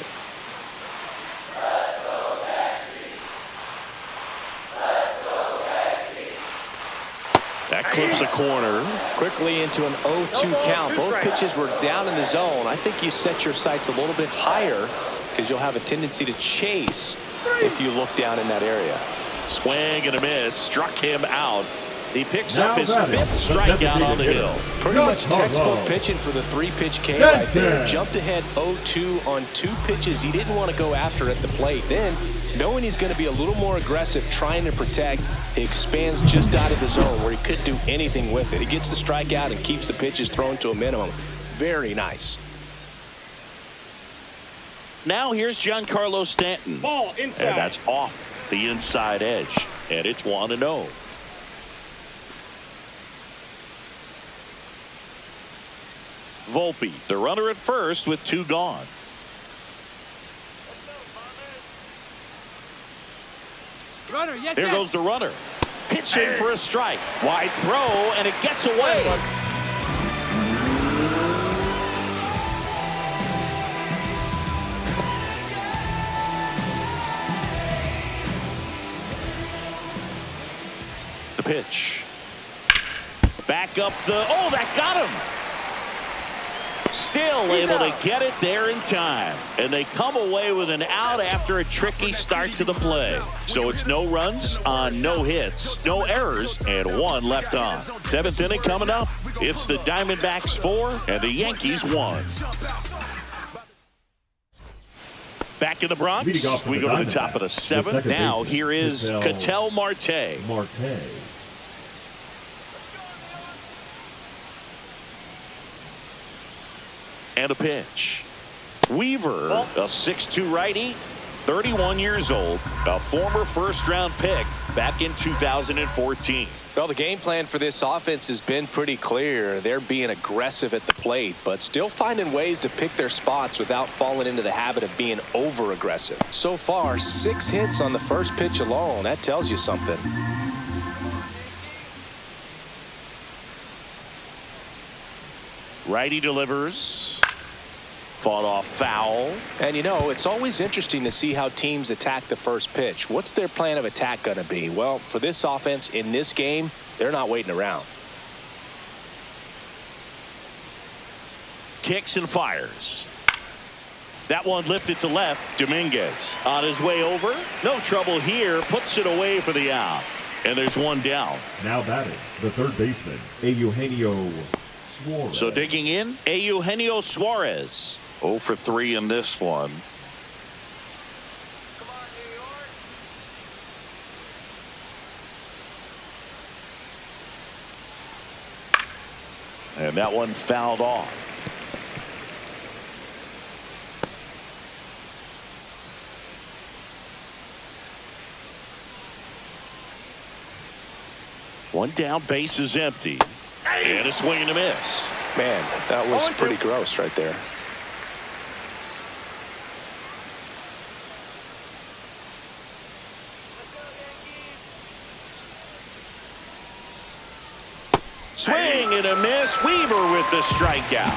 That clips a corner. Quickly into an 0-2 count. Both pitches were down in the zone. I think you set your sights a little bit higher because you'll have a tendency to chase if you look down in that area. Swing and a miss. Struck him out. He picks up his 5th strikeout on the hill. Pretty much textbook pitching for the 3-pitch K right there. Jumped ahead 0-2 on 2 pitches he didn't want to go after at the plate. Then, knowing he's going to be a little more aggressive trying to protect, he expands just out of the zone where he couldn't do anything with it. He gets the strikeout and keeps the pitches thrown to a minimum. Very nice. Now here's Giancarlo Stanton. Ball inside. And that's off the inside edge. And it's 1-0. Volpe, the runner at first with 2 gone. Runner, yes, There goes the runner. Pitching for a strike. Wide throw, and it gets away. The pitch. Back up the... Oh, that got him. Still able to get it there in time. And they come away with an out after a tricky start to the play. So it's no runs on no hits, no errors, and 1 left on. 7th inning coming up. It's the Diamondbacks 4 and the Yankees 1. Back in the Bronx, we go to the top of the 7th. Now here is Ketel Marte. And a pitch. Weaver, a 6'2 righty, 31 years old, a former first-round pick back in 2014. Well, the game plan for this offense has been pretty clear. They're being aggressive at the plate, but still finding ways to pick their spots without falling into the habit of being over-aggressive. So far, 6 hits on the first pitch alone. That tells you something. Righty delivers. Fought off foul. And, you know, it's always interesting to see how teams attack the first pitch. What's their plan of attack going to be? Well, for this offense in this game, they're not waiting around. Kicks and fires. That one lifted to left. Dominguez on his way over. No trouble here. Puts it away for the out. And there's 1 down. Now batting, the 3rd baseman, Eugenio Suarez. So digging in, Eugenio Suarez. 0 for 3 in this one. And that one fouled off. One down, base is empty. And a swing and a miss. Man, that was pretty gross right there. Swing and a miss. Weaver with the strikeout.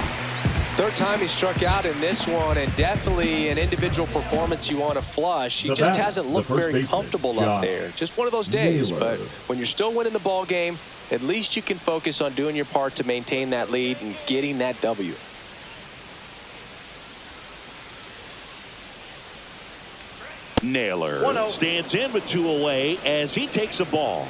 3rd time he struck out in this one, and definitely an individual performance you want to flush. He just hasn't looked very comfortable up there. Just one of those days. But when you're still winning the ball game, at least you can focus on doing your part to maintain that lead and getting that W. Naylor stands in with 2 away as he takes a ball.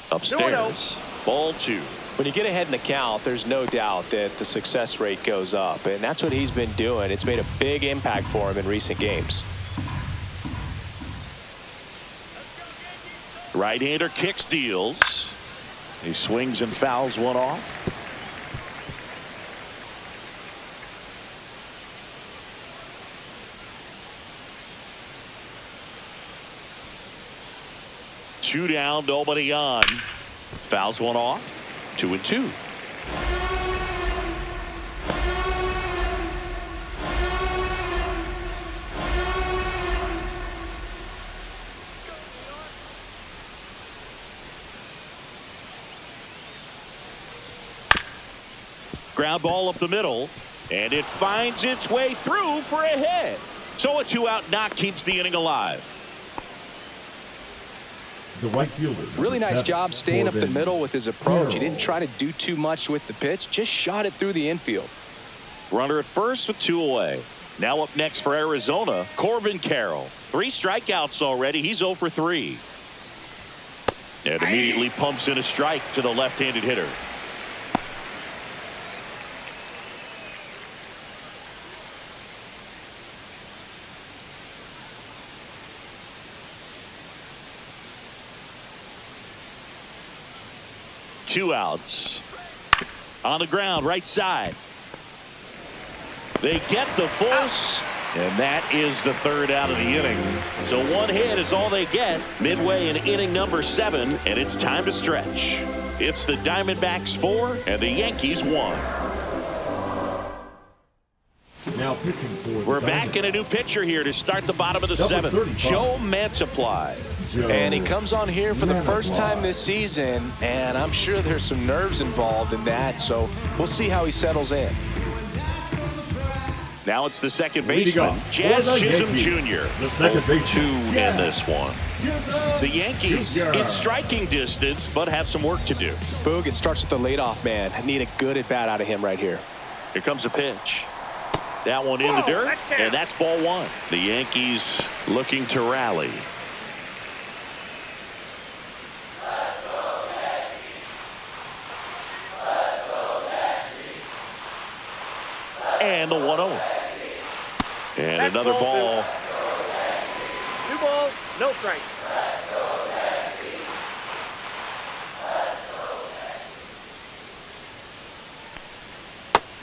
Upstairs. Ball 2. When you get ahead in the count, there's no doubt that the success rate goes up, and that's what he's been doing. It's made a big impact for him in recent games. Right-hander kicks, deals. He swings and fouls one off. Two down, nobody on. Fouls one off. 2-2. Ground ball up the middle, and it finds its way through for a hit. So a 2-out knock keeps the inning alive. The right fielder. Really nice 7, job staying up the Corbin middle with his approach. He Carroll. didn't try to do too much with the pitch, just shot it through the infield. Runner at first with 2 away. Now up next for Arizona, Corbin Carroll. 3 strikeouts already. He's 0 for 3. And immediately pumps in a strike to the left-handed hitter. Two outs. On the ground, right side. They get the force, and that is the 3rd out of the inning. So 1 hit is all they get midway in inning number 7, and it's time to stretch. It's the Diamondbacks 4 and the Yankees 1. Now pitching for the We're back in a new pitcher here to start the bottom of the Number 7th. 35. Joe Mantiply. And he comes on here for the first time this season, and I'm sure there's some nerves involved in that, so we'll see how he settles in. Now it's the second Leading baseman, off Jazz for the Chisholm Yankees, Jr. the second 0 for 2 baseman, in Jazz this one. The Yankees in striking distance, but have some work to do. Boog, it starts with the leadoff man. I need a good at-bat out of him right here. Here comes a pitch. That one in the dirt, and that's ball 1. The Yankees looking to rally. And the 1-0. And That's another ball ball. 2 balls, no strikes.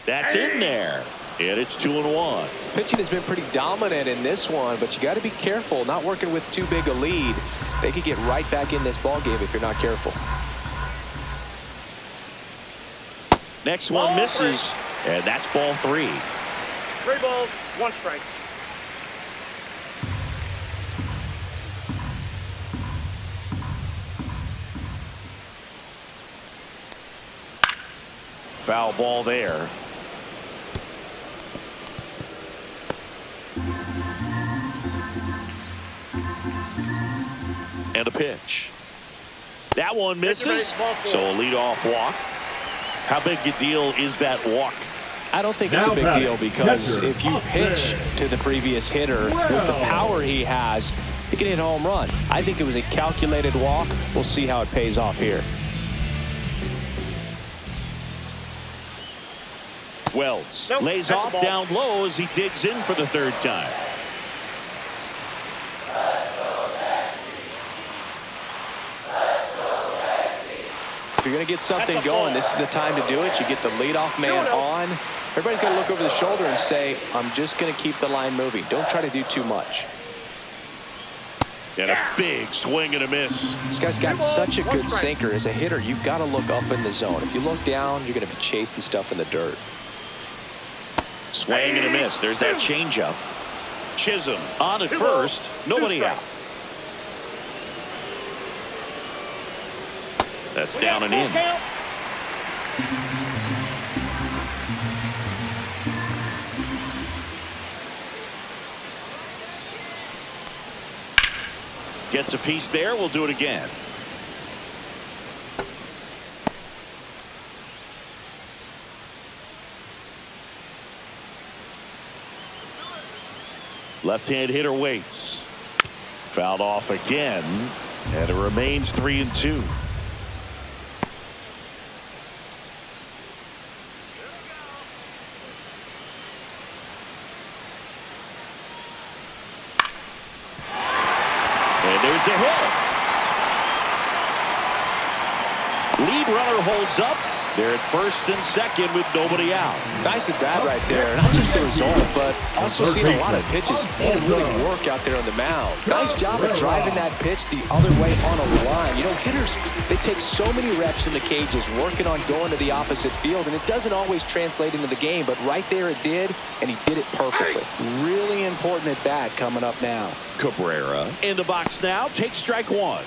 That's in there. And it's 2-1. Pitching has been pretty dominant in this one, but you got to be careful, not working with too big a lead. They could get right back in this ball game if you're not careful. Next one misses, and that's ball 3. 3 balls, 1 strike. Foul ball there. And a pitch. That one misses. So a leadoff walk. How big a deal is that walk? I don't think it's a big deal because if you pitch to the previous hitter with the power he has, he can hit a home run. I think it was a calculated walk. We'll see how it pays off here. Wells Nope, lays that's off the ball. down low as he digs in for the 3rd time. If you're going to get something going, this is the time to do it. You get the leadoff man on. Everybody's got to look over the shoulder and say, I'm just going to keep the line moving. Don't try to do too much. And a big swing and a miss. This guy's got such a good sinker. As a hitter, you've got to look up in the zone. If you look down, you're going to be chasing stuff in the dirt. Swing and a miss. There's that changeup. Chisholm on at first. Nobody out. That's down and in. Gets a piece there. We'll do it again. Left-hand hitter waits. Fouled off again, and it remains 3-2. And there's a hit. Lead runner holds up. They're at first and second with nobody out. Nice at bat right there. Not just the result, but also seeing a lot of pitches and really work out there on the mound. Nice job of driving that pitch the other way on a line. You know, hitters, they take so many reps in the cages working on going to the opposite field, and it doesn't always translate into the game, but right there it did, and he did it perfectly. Really important at bat coming up now. Cabrera in the box now. Takes strike 1.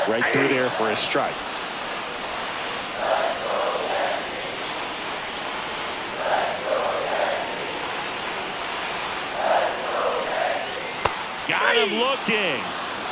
Right through there for a strike. Got him looking.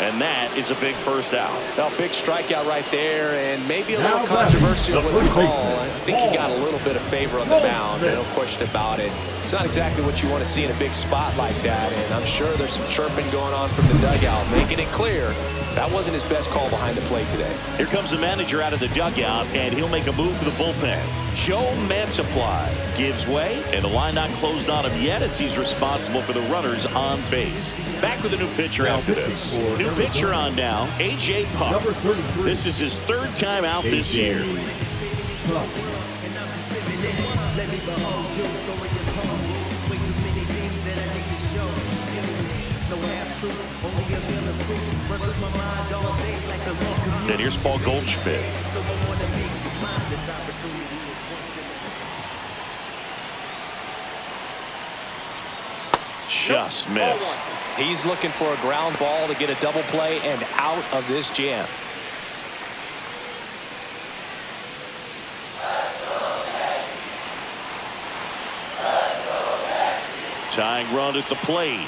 And that is a big first out. Well, big strikeout right there, and maybe a little controversial with the call. I think he got a little bit of favor on the mound, no question about it. It's not exactly what you want to see in a big spot like that, and I'm sure there's some chirping going on from the dugout, making it clear that wasn't his best call behind the plate today. Here comes the manager out of the dugout, and he'll make a move for the bullpen. Joe Mantiply gives way, and the line not closed on him yet as he's responsible for the runners on base. Back with a new pitcher after this. New pitcher on now, A.J. Puck. This is his third time out this year. Then here's Paul Goldschmidt. Just missed. He's looking for a ground ball to get a double play and out of this jam. Tying run at the plate.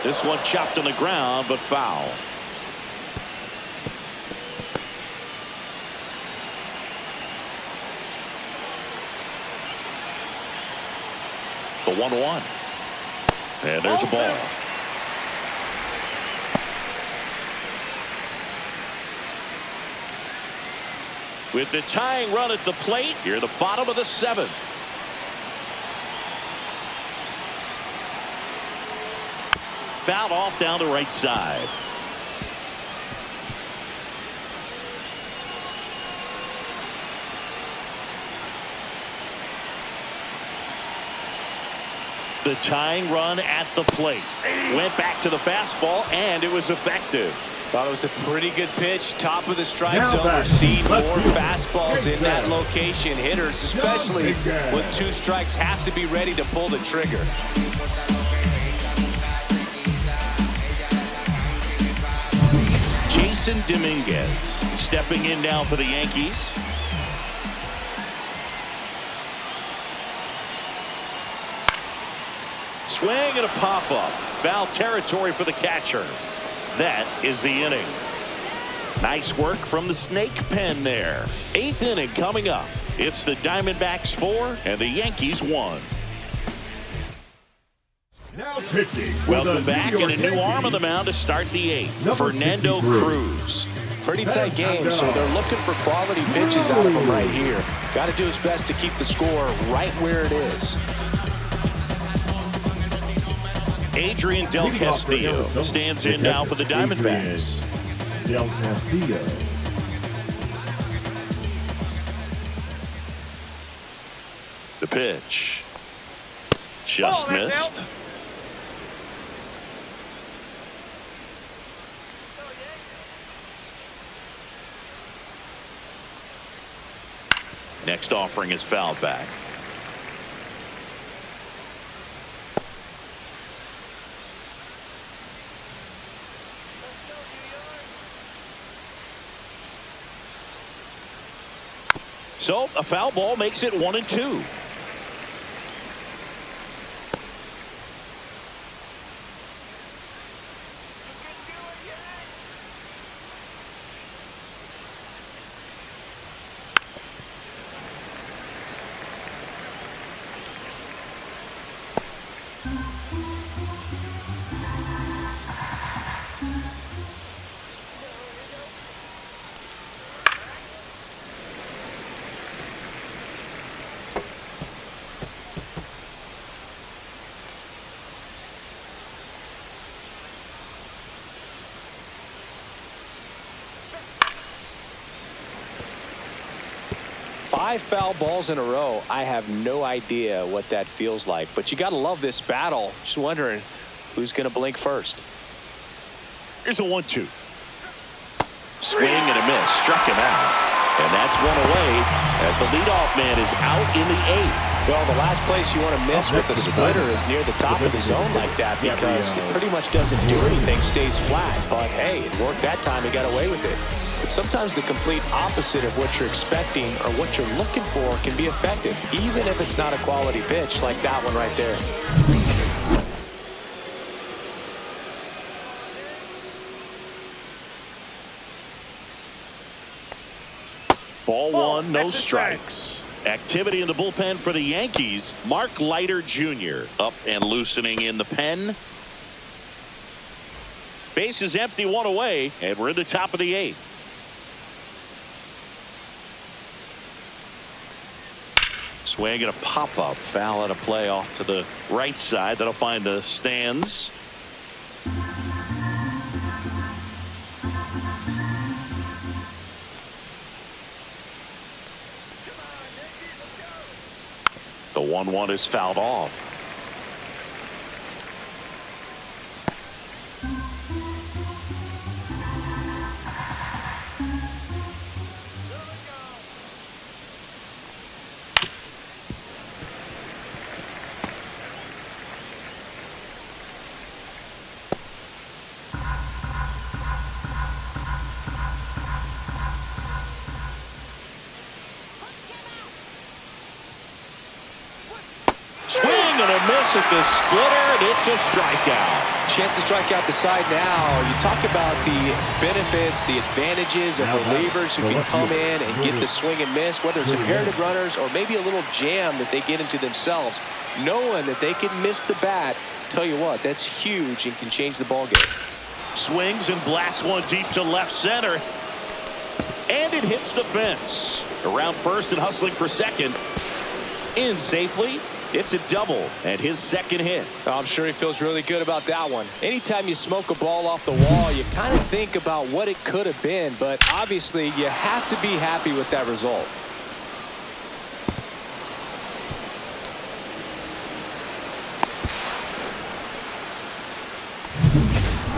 This one chopped on the ground, but foul. The 1-1. And there's a ball. With the tying run at the plate, here at the bottom of the 7th. Fouled off down the right side. The tying run at the plate. Went back to the fastball, and it was effective. Thought it was a pretty good pitch. Top of the strike zone. We're seeing more fastballs in that location. Hitters, especially with 2 strikes, have to be ready to pull the trigger. Jason Dominguez stepping in now for the Yankees. Swing and a pop-up. Foul territory for the catcher. That is the inning. Nice work from the snake pen there. 8th inning coming up. It's the Diamondbacks 4 and the Yankees 1. Now pitching. Welcome back, and a new arm on the mound to start the 8th. Fernando Cruz. Pretty tight game, so they're looking for quality pitches out of him right here. Got to do his best to keep the score right where it is. Adrian Del Castillo stands in now for the Diamondbacks. Del Castillo. The pitch. Just missed. Next offering is fouled back. So a foul ball makes it 1-2. Five foul balls in a row. I have no idea what that feels like, but you got to love this battle. Just wondering who's going to blink first. Here's a 1-2. Swing and a miss. Struck him out. And that's one away as the leadoff man is out in the 8th. Well, the last place you want to miss with the splitter is near the top of the zone like that, because it pretty much doesn't do anything, stays flat. But hey, it worked that time. He got away with it. The But sometimes the complete opposite of what you're expecting or what you're looking for can be effective, even if it's not a quality pitch like that one right there. Ball one, no strikes. Activity in the bullpen for the Yankees. Mark Leiter Jr. up and loosening in the pen. Base is empty, one away, and we're in the top of the 8th. Swing and a pop-up. Foul out of play off to the right side. That'll find the stands. The 1-1 is fouled off. At the splitter, and it's a strikeout. Chance to strike out the side now. You talk about the benefits, the advantages of relievers who can come in and get the swing and miss, whether it's imperative runners or maybe a little jam that they get into themselves. Knowing that they can miss the bat, tell you what, that's huge and can change the ball game. Swings and blasts one deep to left center. And it hits the fence. Around first and hustling for second. In safely. It's a double and his second hit. I'm sure he feels really good about that one. Anytime you smoke a ball off the wall, you kind of think about what it could have been, but obviously you have to be happy with that result.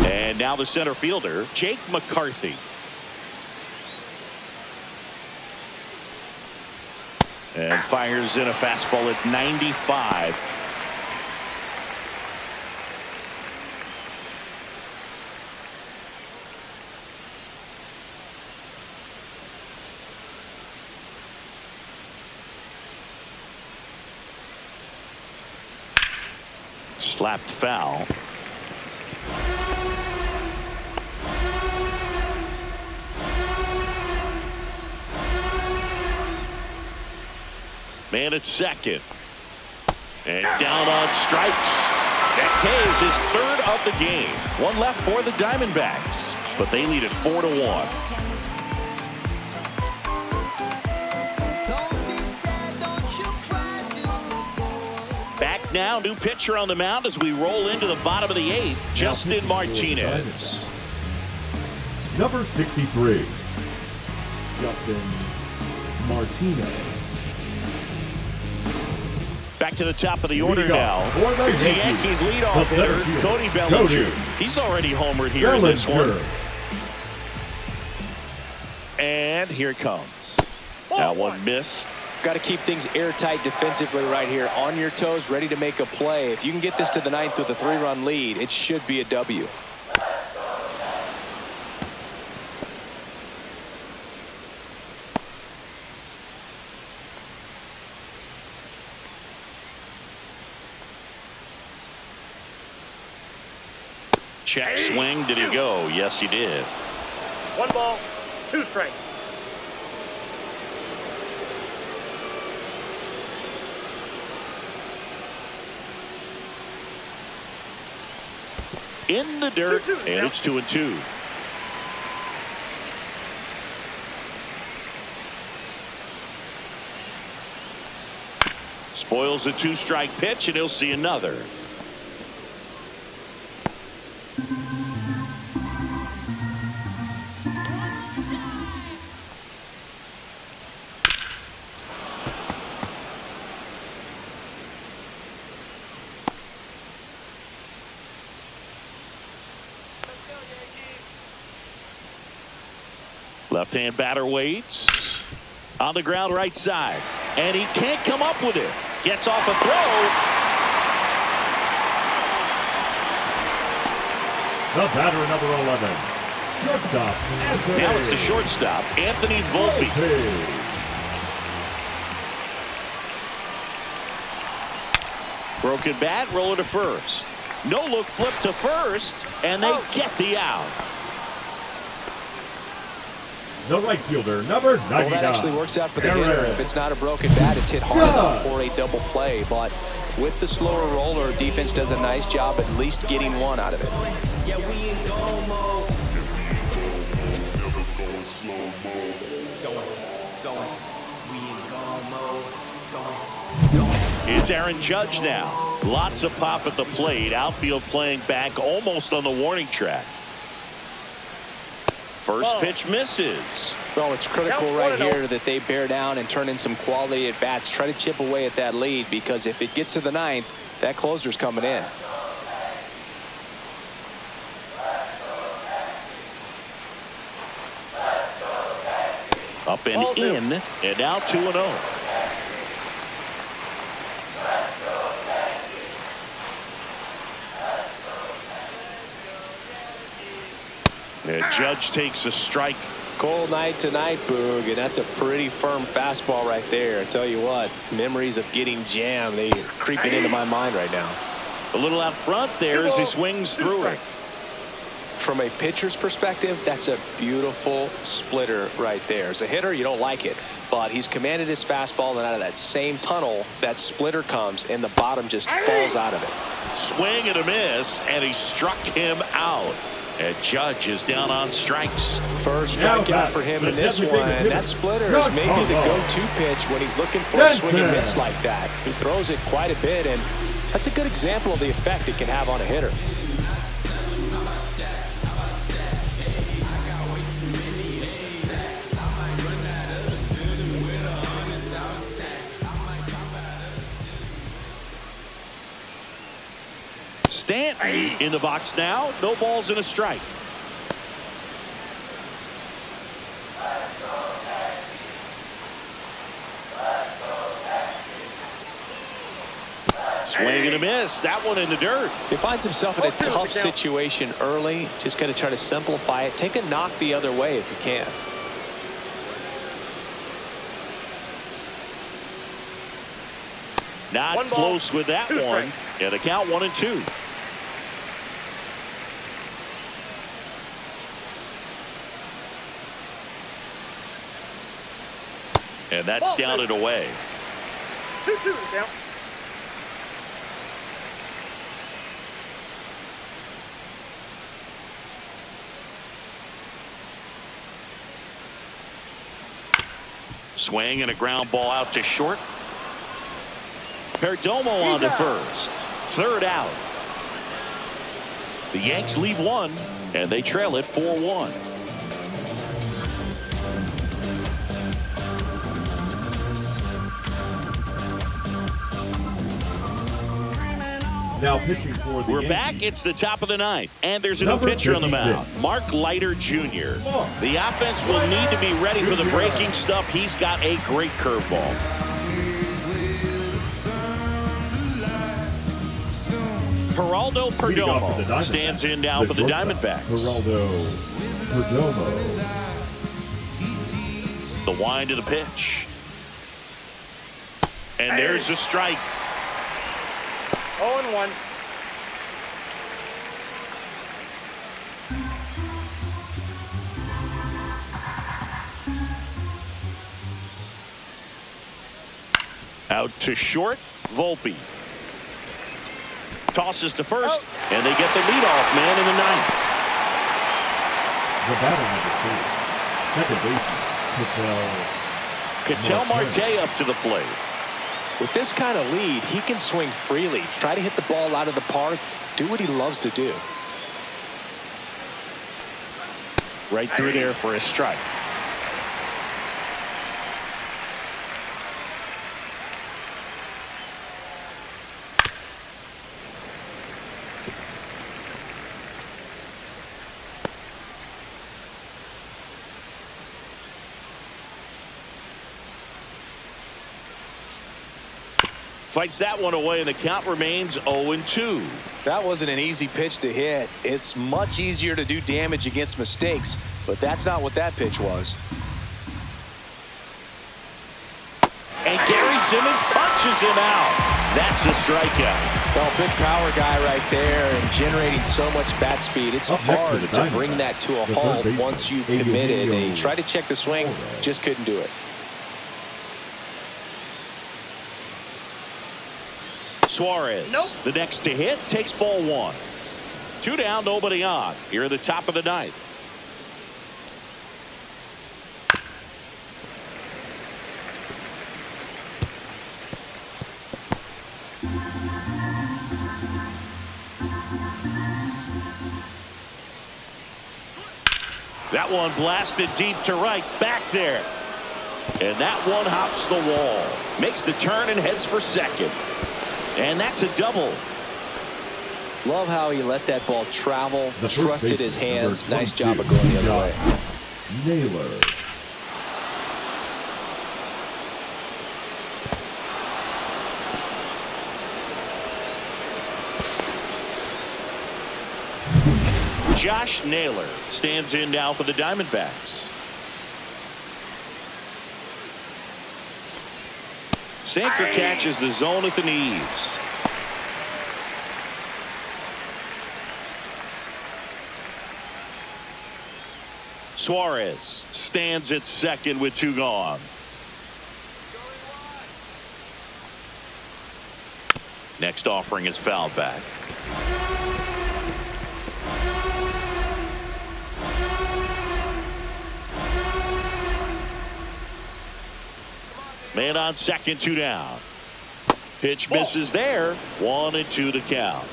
And now the center fielder, Jake McCarthy. And fires in a fastball at 95. Slapped foul. Man at second. And down on strikes. That K is his third of the game. One left for the Diamondbacks, but they lead it 4-1. Back now, new pitcher on the mound as we roll into the bottom of the 8th. Justin Martinez. Number 63, Justin Martinez. Back to the top of the order now. Here's the Yankees leadoff hitter, Cody Bellinger. He's already homered here in this one. And here it comes. That one missed. Got to keep things airtight defensively right here. On your toes, ready to make a play. If you can get this to the 9th with a 3-run lead, it should be a W. Check swing. Did he go? Yes, he did. 1 ball, 2 strikes. In the dirt, and it's 2-2. Spoils a 2-strike pitch, and he'll see another. Left-hand batter waits. On the ground right side. And he can't come up with it. Gets off a throw. The batter, number 11, Shortstop, Now it's the shortstop, Anthony Volpe. Broken bat, roller to first. No look flip to first, and they get the out. The right fielder, number 99. Well, that actually works out for the hitter. If it's not a broken bat, it's hit hard enough for a double play. But with the slower roller, defense does a nice job at least getting one out of it. Yeah, we in go mode. Never going slow-mo. Going. We in go mode. Going. It's Aaron Judge now. Lots of pop at the plate. Outfield playing back almost on the warning track. First pitch misses. Well, it's critical right here that they bear down and turn in some quality at bats. Try to chip away at that lead, because if it gets to the ninth, that closer's coming in. Up and in, and now 2-0. And Judge takes a strike. Cold night tonight, Boog, and that's a pretty firm fastball right there. I tell you what, memories of getting jammed, they are creeping into my mind right now. A little out front there as he swings through it. From a pitcher's perspective, that's a beautiful splitter right there. As a hitter, you don't like it, but he's commanded his fastball, and out of that same tunnel, that splitter comes, and the bottom just falls out of it. Swing and a miss, and he struck him out. And Judge is down on strikes. First strikeout for him in this one. That splitter is maybe the go-to pitch when he's looking for a swing and miss like that. He throws it quite a bit, and that's a good example of the effect it can have on a hitter. Stanton in the box now. No balls and a strike. Swing and a miss. That one in the dirt. He finds himself in a tough situation early. Just got to try to simplify it. Take a knock the other way if you can. Not close with that one. And the count 1-2. And that's down and away. 2-2 count. Swing and a ground ball out to short. Perdomo on to first. Third out. The Yanks lead one, and they trail it 4-1. Now pitching for the We're Yankees. back. It's the top of the ninth, and there's a new Number pitcher on the 56. mound, Mark Leiter Jr. The offense will need to be ready for the breaking stuff. He's got a great curveball. Geraldo Perdomo stands in now for the Diamondbacks. Geraldo Perdomo. The wind to the pitch. And there's a strike. 0-1. Out to short, Volpe. Tosses to first, and they get the leadoff man in the ninth. The batter number 2. Second baseman, Ketel Marte up to the plate. With this kind of lead, he can swing freely. Try to hit the ball out of the park. Do what he loves to do. Right through there for a strike. Fights that one away, and the count remains 0-2. That wasn't an easy pitch to hit. It's much easier to do damage against mistakes, but that's not what that pitch was. And Gary Simmons punches him out. That's a strikeout. Well, big power guy right there and generating so much bat speed. It's hard to bring that to a halt once you've committed. He tried to check the swing, just couldn't do it. Suarez, the next to hit, takes ball one. 2 down, nobody on. Here at the top of the ninth. That one blasted deep to right, back there. And that one hops the wall. Makes the turn and heads for second. And that's a double. Love how he let that ball travel, trusted his hands. Nice job of going the other way. Naylor. Josh Naylor stands in now for the Diamondbacks. Sinker catches the zone at the knees. Suarez stands at second with 2 gone. Next offering is fouled back. Man on second, 2 down. Pitch misses there. 1-2 to count.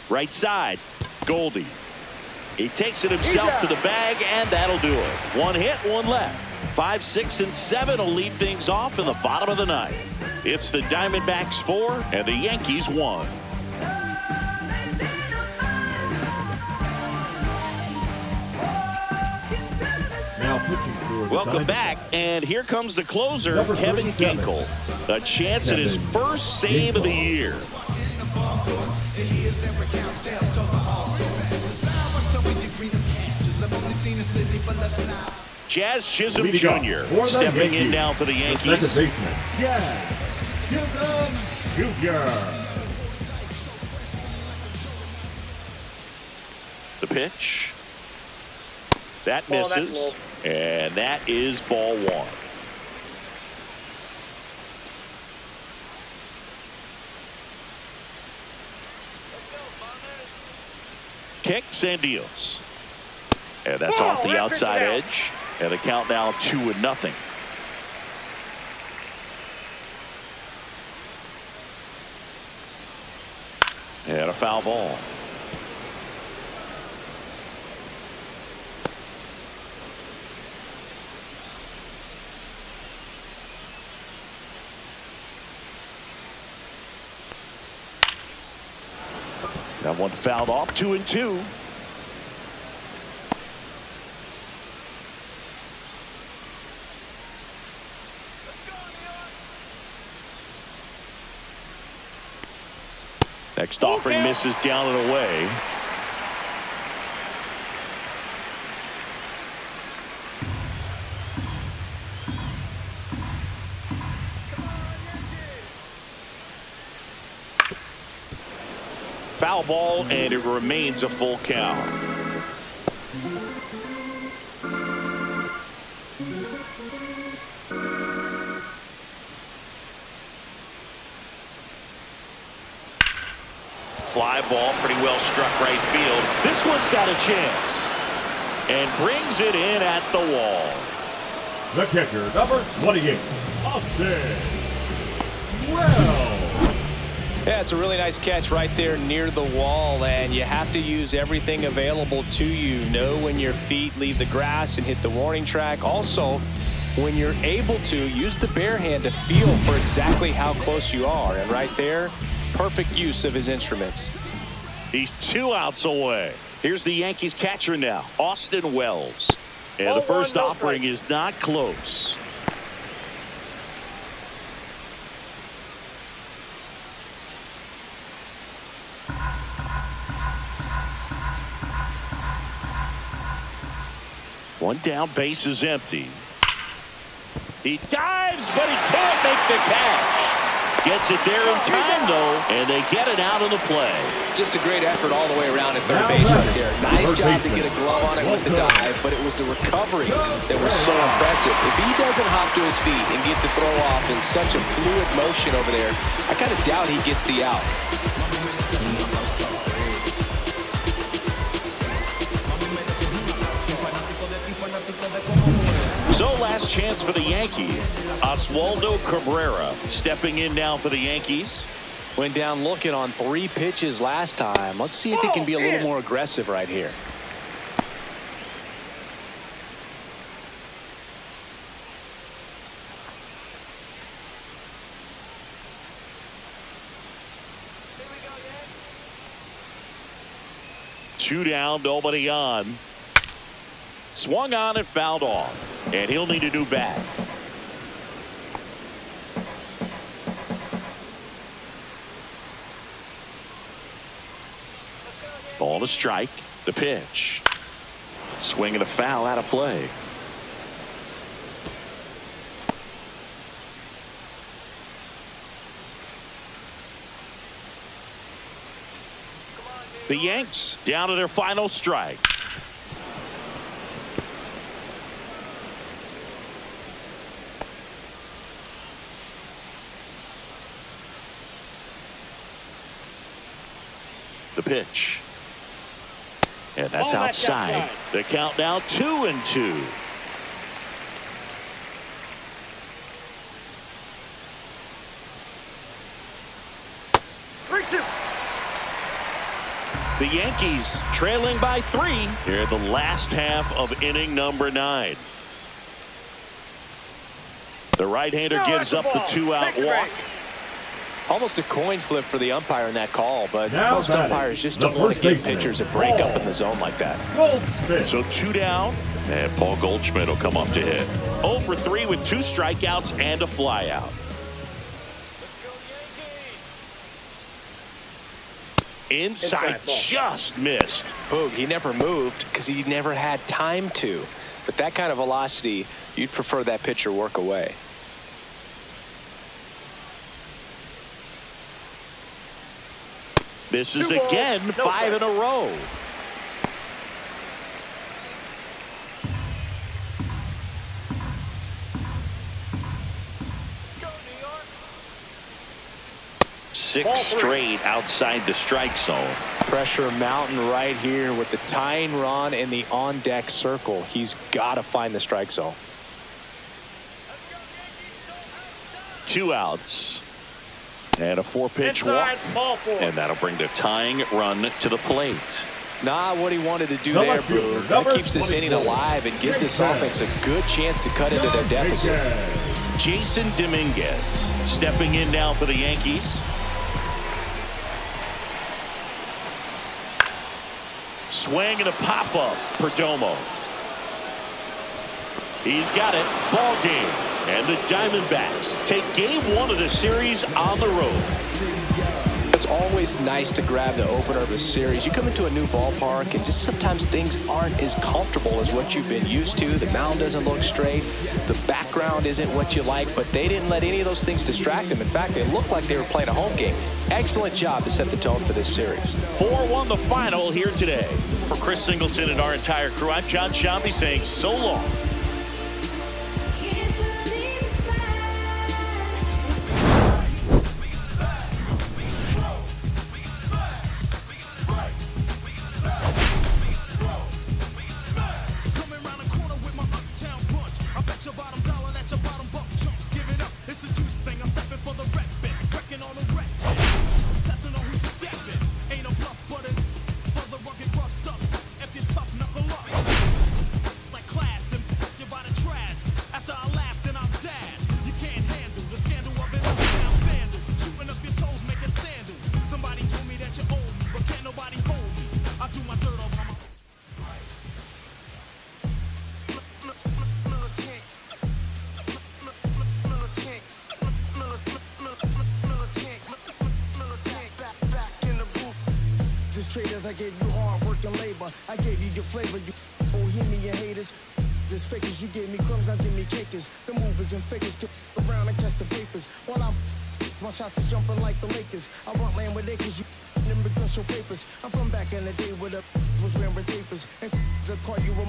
Right side, Goldie. He takes it himself to the bag, and that'll do it. 1 hit, 1 left. 5, 6, and 7 will lead things off in the bottom of the ninth. It's the Diamondbacks 4 and the Yankees 1. Welcome back, and here comes the closer, Kevin Ginkel. A chance at his first save of the year. Jazz Chisholm Jr. stepping in now for the Yankees. Second baseman, Jazz Chisholm Jr. The pitch. That misses. And that is ball 1. Kicks and deals. And that's off the outside edge. And the count now 2-0. And a foul ball. That one fouled off. 2-2. Next offering misses down and away. Foul ball, and it remains a full count. Fly ball, pretty well struck right field. This one's got a chance. And brings it in at the wall. The catcher, number 28, Austin Wells. Yeah, it's a really nice catch right there near the wall, and you have to use everything available to you. Know when your feet leave the grass and hit the warning track. Also, when you're able to, use the bare hand to feel for exactly how close you are. And right there, perfect use of his instruments. He's 2 outs away. Here's the Yankees catcher now, Austin Wells. And the first offering is not close. One down, base is empty. He dives, but he can't make the catch. Gets it there in time, though, and they get it out of the play. Just a great effort all the way around at third base right there. Nice job to get a glove on it with the dive, but it was the recovery that was so impressive. If he doesn't hop to his feet and get the throw off in such a fluid motion over there, I kind of doubt he gets the out. So last chance for the Yankees. Oswaldo Cabrera stepping in now for the Yankees. Went down looking on 3 pitches last time. Let's see if he can be a little more aggressive right here. Two down, nobody on. Swung on and fouled off. And he'll need a new bat. Ball to strike. The pitch. Swing and a foul out of play. The Yanks down to their final strike. The pitch. And that's outside. The count now 2-2. The Yankees trailing by 3 here in the last half of inning number 9. The right-hander gives up the 2-out walk. Almost a coin flip for the umpire in that call, but most umpires just don't want to give pitchers a break up in the zone like that. So 2 down, and Paul Goldschmidt will come up to hit. 0 for 3 with 2 strikeouts and a flyout. Inside just missed. Boog, he never moved because he never had time to. But that kind of velocity, you'd prefer that pitcher work away. Misses again, 5 in a row. Six straight outside the strike zone. Pressure mountain right here with the tying run in the on-deck circle. He's got to find the strike zone. 2 outs. And a 4-pitch walk. And that'll bring the tying run to the plate. Not what he wanted to do there, Boog. That keeps this inning alive and gives this offense a good chance to cut into their deficit. Jason Dominguez stepping in now for the Yankees. Swing and a pop-up. Perdomo. He's got it. Ball game. And the Diamondbacks take game 1 of the series on the road. It's always nice to grab the opener of a series. You come into a new ballpark and just sometimes things aren't as comfortable as what you've been used to. The mound doesn't look straight. The background isn't what you like, but they didn't let any of those things distract them. In fact, they looked like they were playing a home game. Excellent job to set the tone for this series. 4-1 the final here today. For Chris Singleton and our entire crew, I'm John Shambi saying so long. I gave you hard work and labor. I gave you your flavor, you bohemian haters. This fakers, you gave me crumbs, now give me cakers. The movers and fakers get around and catch the papers. While my shots is jumping like the Lakers. I want land with acres, you immigrant show papers. I'm from back in the day where the was wearing tapers. And they'll call you a